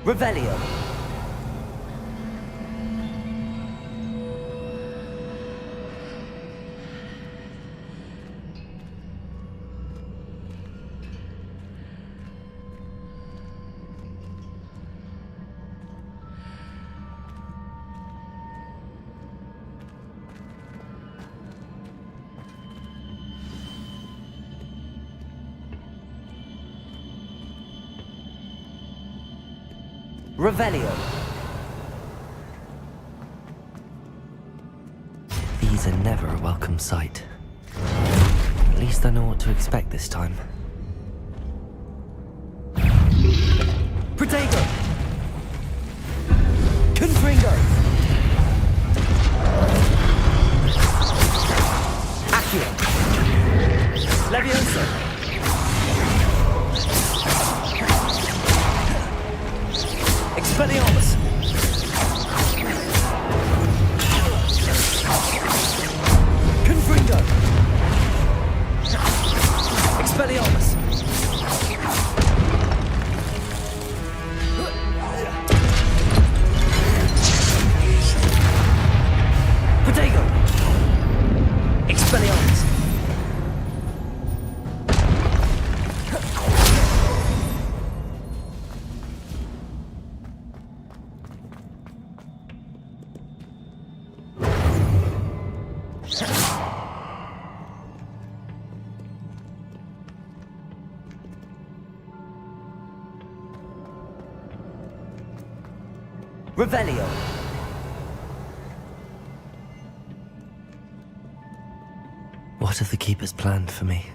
Revelio. Revelio. These are never a welcome sight. At least I know what to expect this time. Protego. Confringo. Accio. Levioso. Expelliarmus! Confringo! Expelliarmus! Protego! Expelliarmus! Revelio. What have the Keepers planned for me?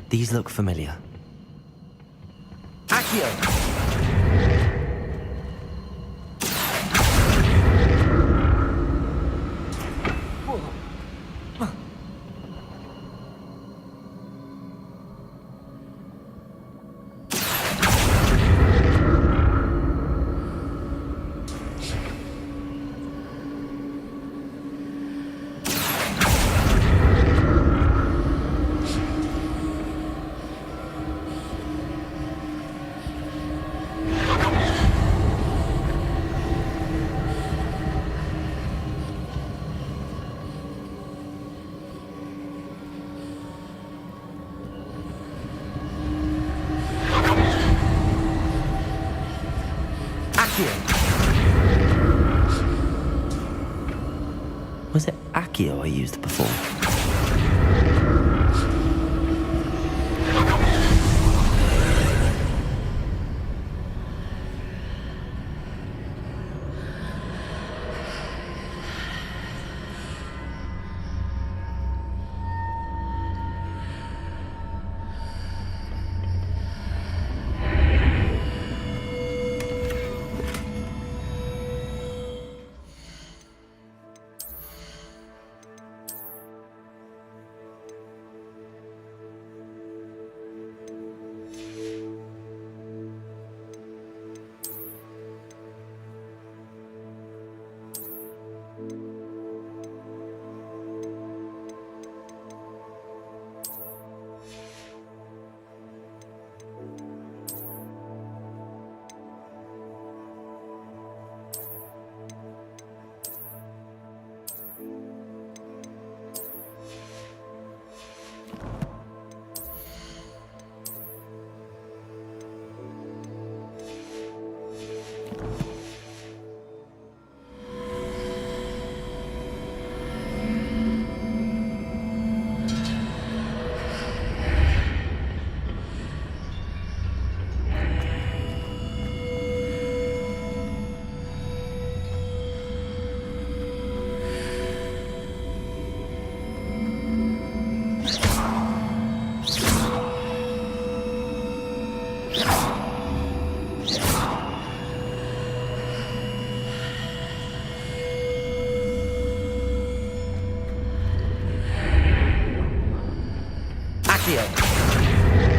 These look familiar. Accio! Accio! Was it Accio I used before?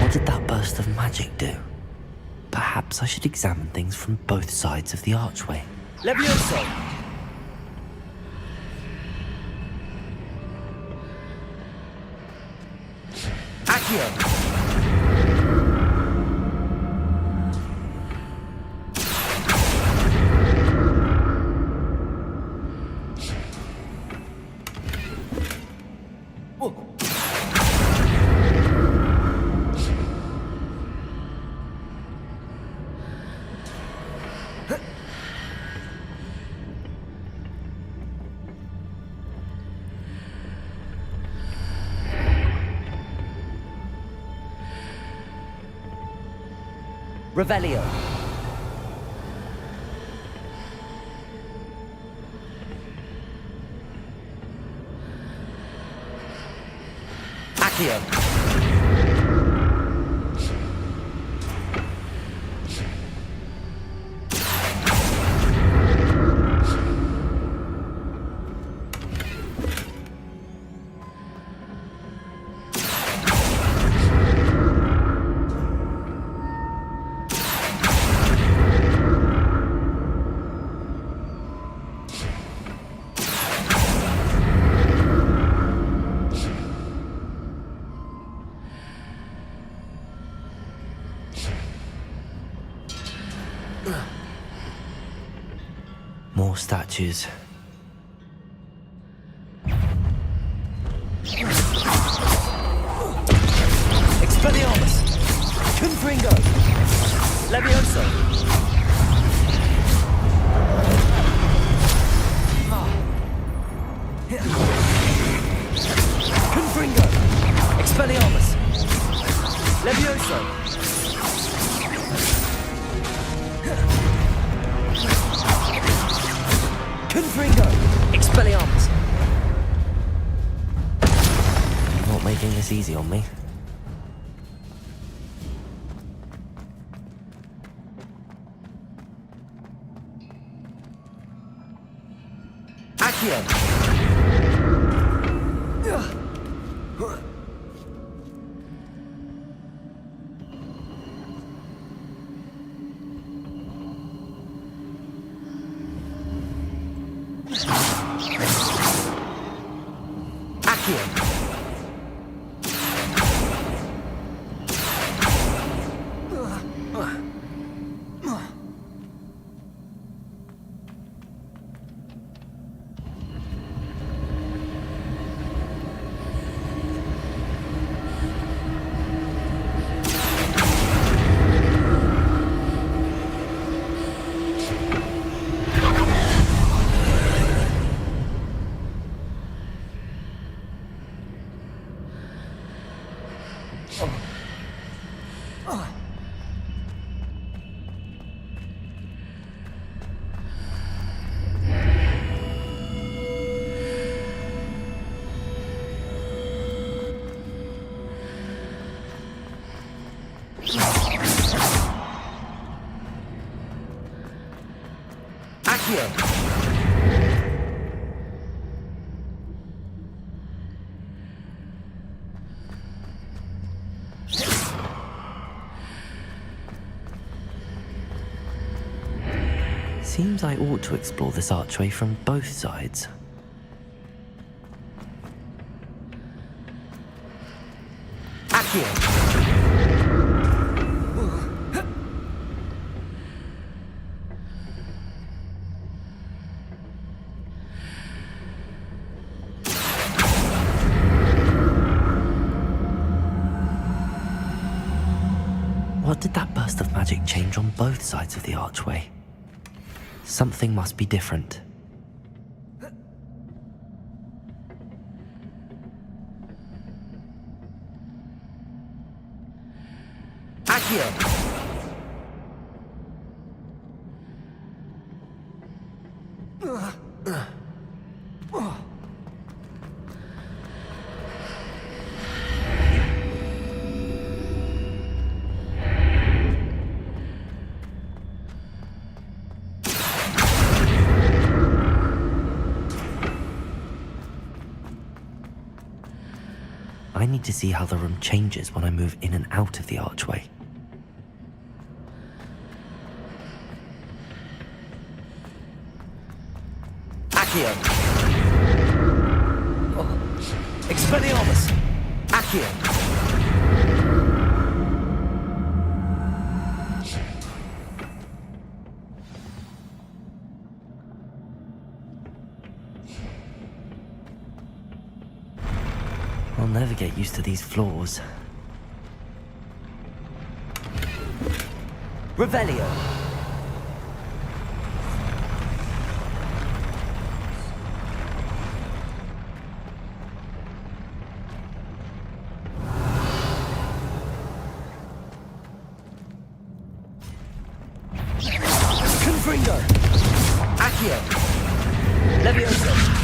What did that burst of magic do? Perhaps I should examine things from both sides of the archway. Levioso! Accio! Revelio. Accio. More statues. Expelliarmus! Confringo! Levioso! Confringo! Expelliarmus! Levioso! Confringo! Expelliarmus! You're not making this easy on me. Accio! Seems I ought to explore this archway from both sides. What did that burst of magic change on both sides of the archway? Something must be different. I need to see how the room changes when I move in and out of the archway. Accio! Oh. Expelliarmus! Accio! I'll never get used to these floors. Revelio! Confringo! Accio! Levioso!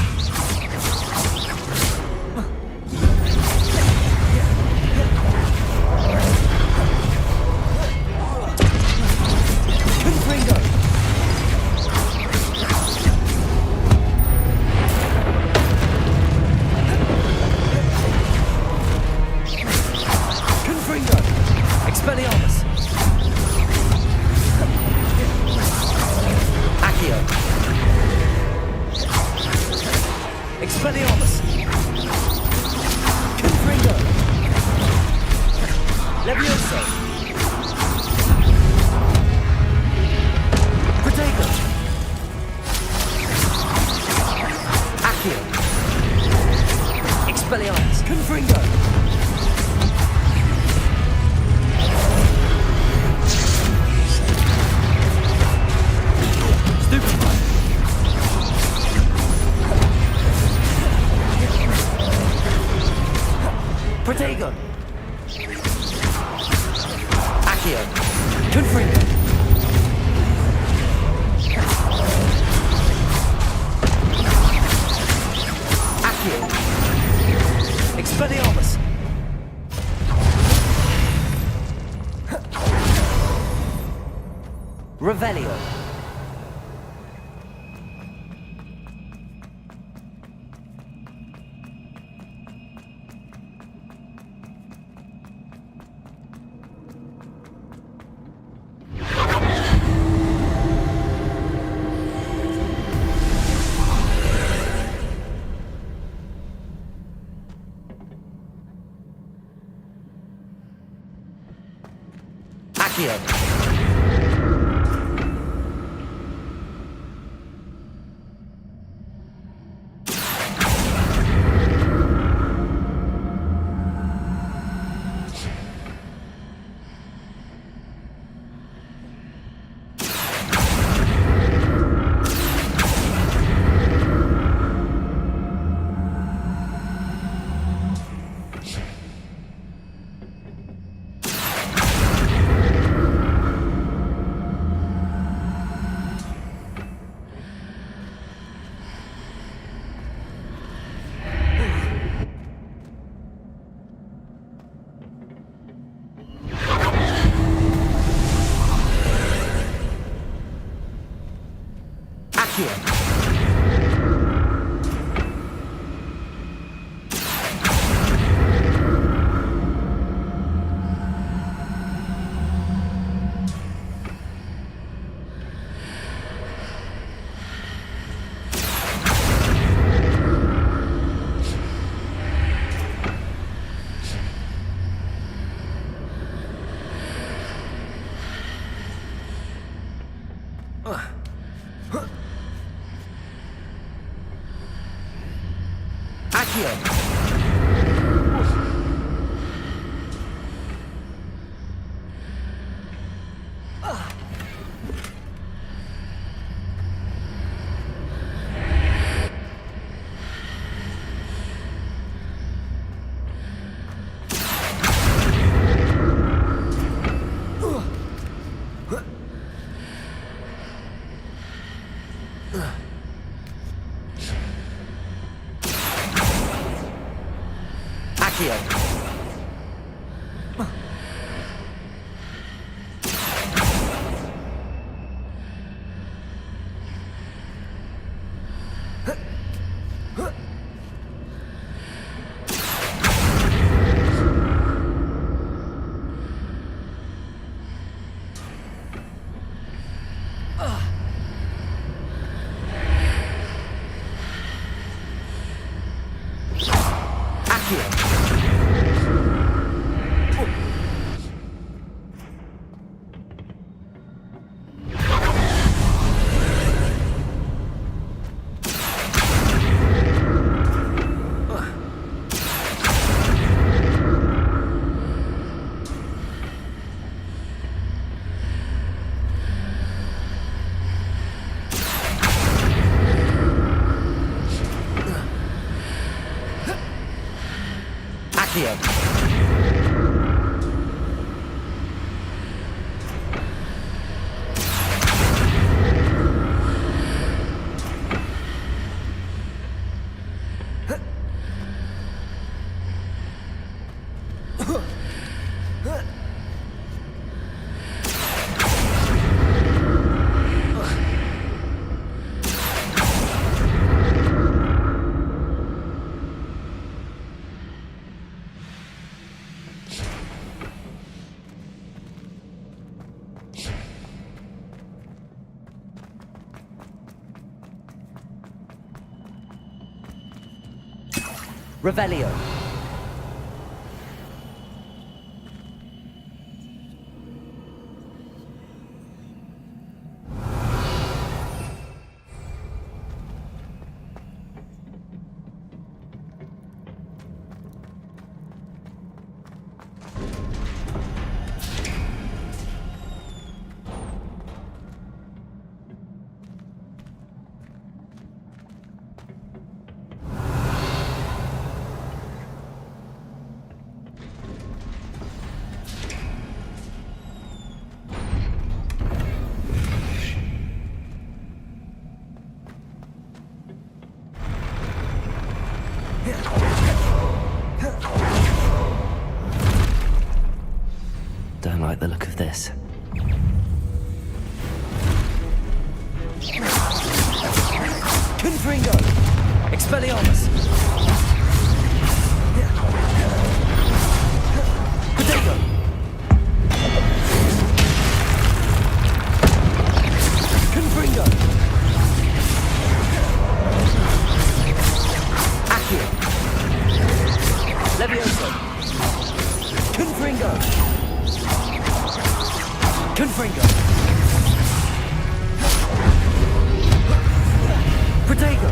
Revelio. Accio. Revelio. Don't like the look of this. Confringo! Expelliarmus! Potato! Confringo! Accio! Levioso! Confringo! Confringo! Protego!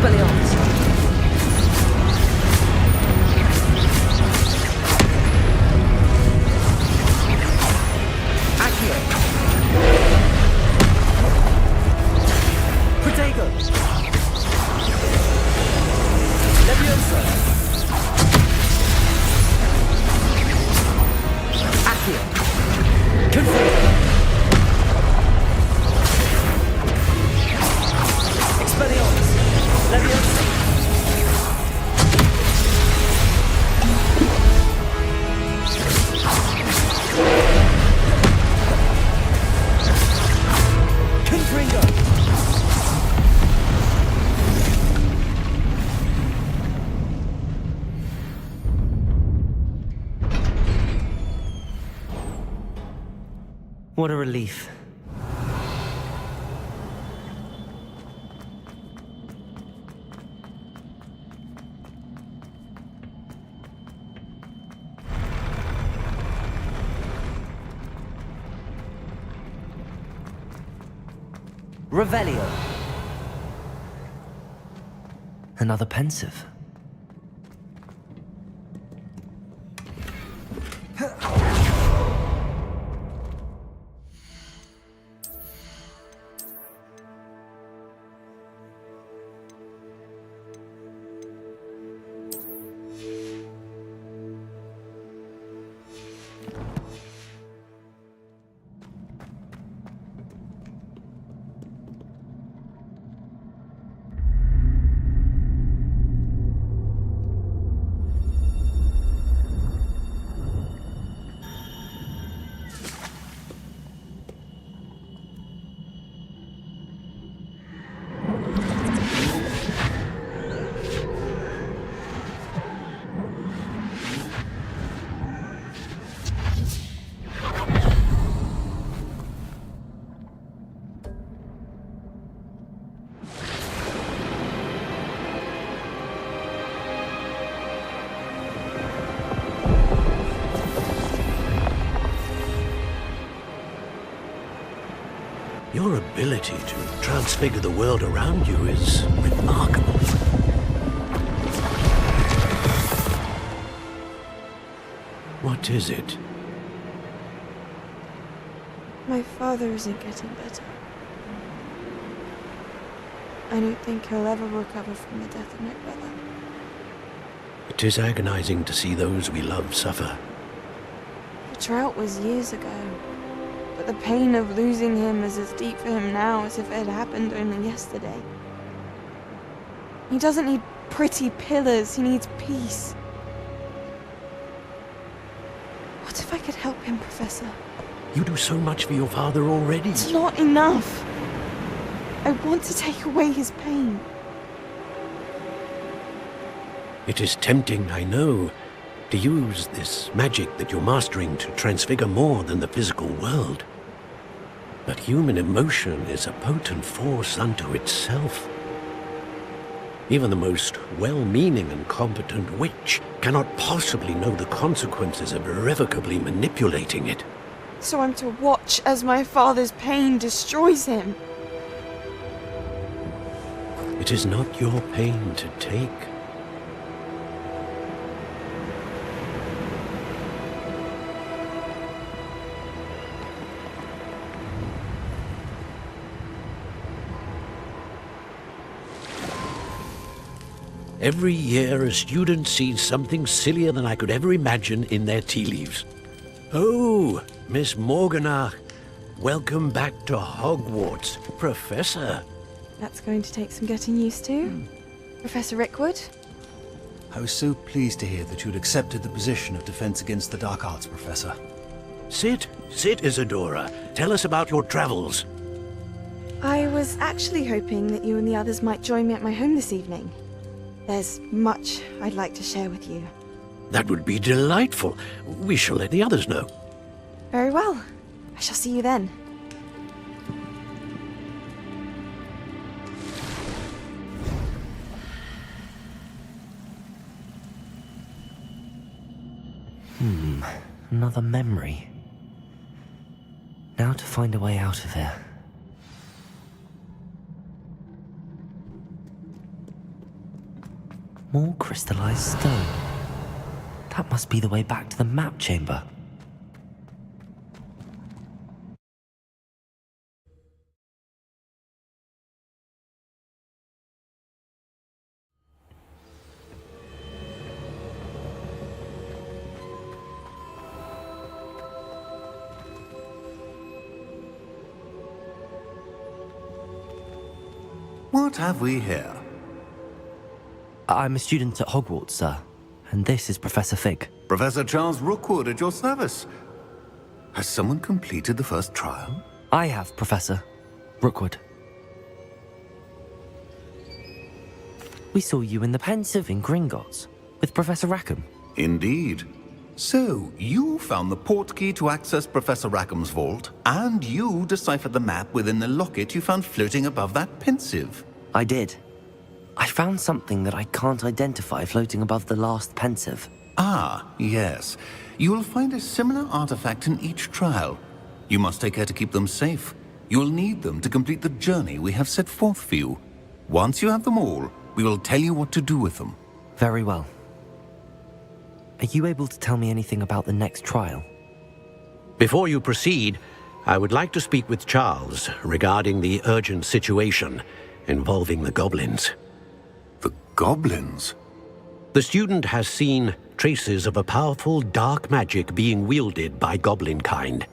Expelliarmus! Accio! Protego! Leviosa! Accio! Confirm! Expelliarmus! Leviosa! Confringo! What a relief. Revelio. Another pensive. Your ability to transfigure the world around you is remarkable. What is it? My father isn't getting better. I don't think he'll ever recover from the death of my brother. It is agonizing to see those we love suffer. The drought was years ago, but the pain of losing him is as deep for him now as if it had happened only yesterday. He doesn't need pretty pillars, he needs peace. What if I could help him, Professor? You do so much for your father already. It's not enough. I want to take away his pain. It is tempting, I know, to use this magic that you're mastering to transfigure more than the physical world. But human emotion is a potent force unto itself. Even the most well-meaning and competent witch cannot possibly know the consequences of irrevocably manipulating it. So I'm to watch as my father's pain destroys him. It is not your pain to take. Every year, a student sees something sillier than I could ever imagine in their tea leaves. Oh, Miss Morganach, welcome back to Hogwarts, Professor. That's going to take some getting used to. Professor Rickwood? I was so pleased to hear that you'd accepted the position of Defense Against the Dark Arts, Professor. Sit, Isadora. Tell us about your travels. I was actually hoping that you and the others might join me at my home this evening. There's much I'd like to share with you. That would be delightful. We shall let the others know. Very well. I shall see you then. Another memory. Now to find a way out of here. More crystallized stone. That must be the way back to the map chamber. What have we here? I'm a student at Hogwarts, sir. And this is Professor Fig. Professor Charles Rookwood at your service. Has someone completed the first trial? I have, Professor Rookwood. We saw you in the Pensive in Gringotts with Professor Rackham. Indeed. So, you found the portkey to access Professor Rackham's vault, and you deciphered the map within the locket you found floating above that Pensive. I did. I found something that I can't identify floating above the last Pensive. Ah, yes. You will find a similar artifact in each trial. You must take care to keep them safe. You will need them to complete the journey we have set forth for you. Once you have them all, we will tell you what to do with them. Very well. Are you able to tell me anything about the next trial? Before you proceed, I would like to speak with Charles regarding the urgent situation involving the goblins. The goblins? The student has seen traces of a powerful dark magic being wielded by goblin kind.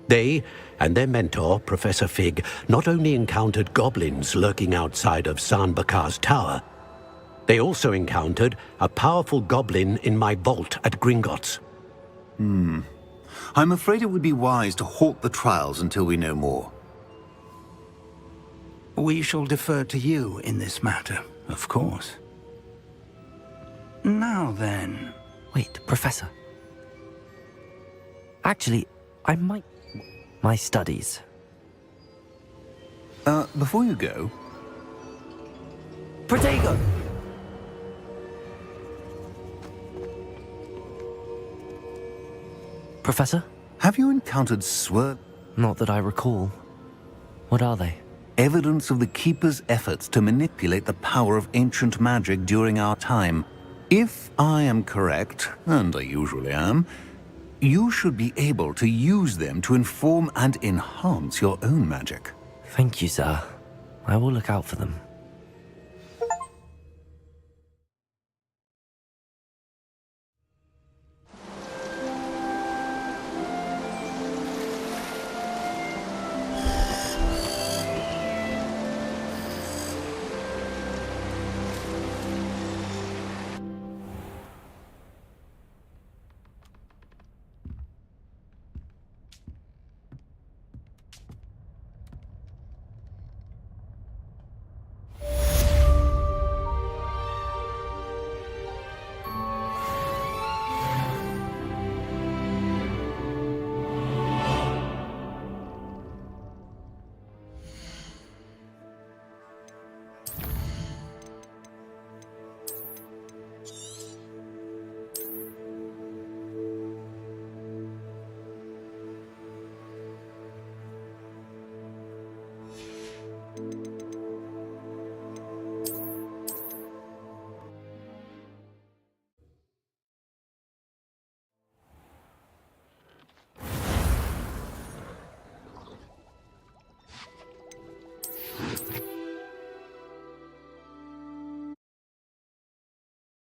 They and their mentor, Professor Fig, not only encountered goblins lurking outside of Sanbakar's tower, they also encountered a powerful goblin in my vault at Gringotts. I'm afraid it would be wise to halt the trials until we know more. We shall defer to you in this matter, of course. Now then... Wait, Professor. Actually, I might... My studies. Before you go... Protego! Professor? Have you encountered Not that I recall. What are they? Evidence of the Keeper's efforts to manipulate the power of ancient magic during our time. If I am correct, and I usually am, you should be able to use them to inform and enhance your own magic. Thank you, sir. I will look out for them.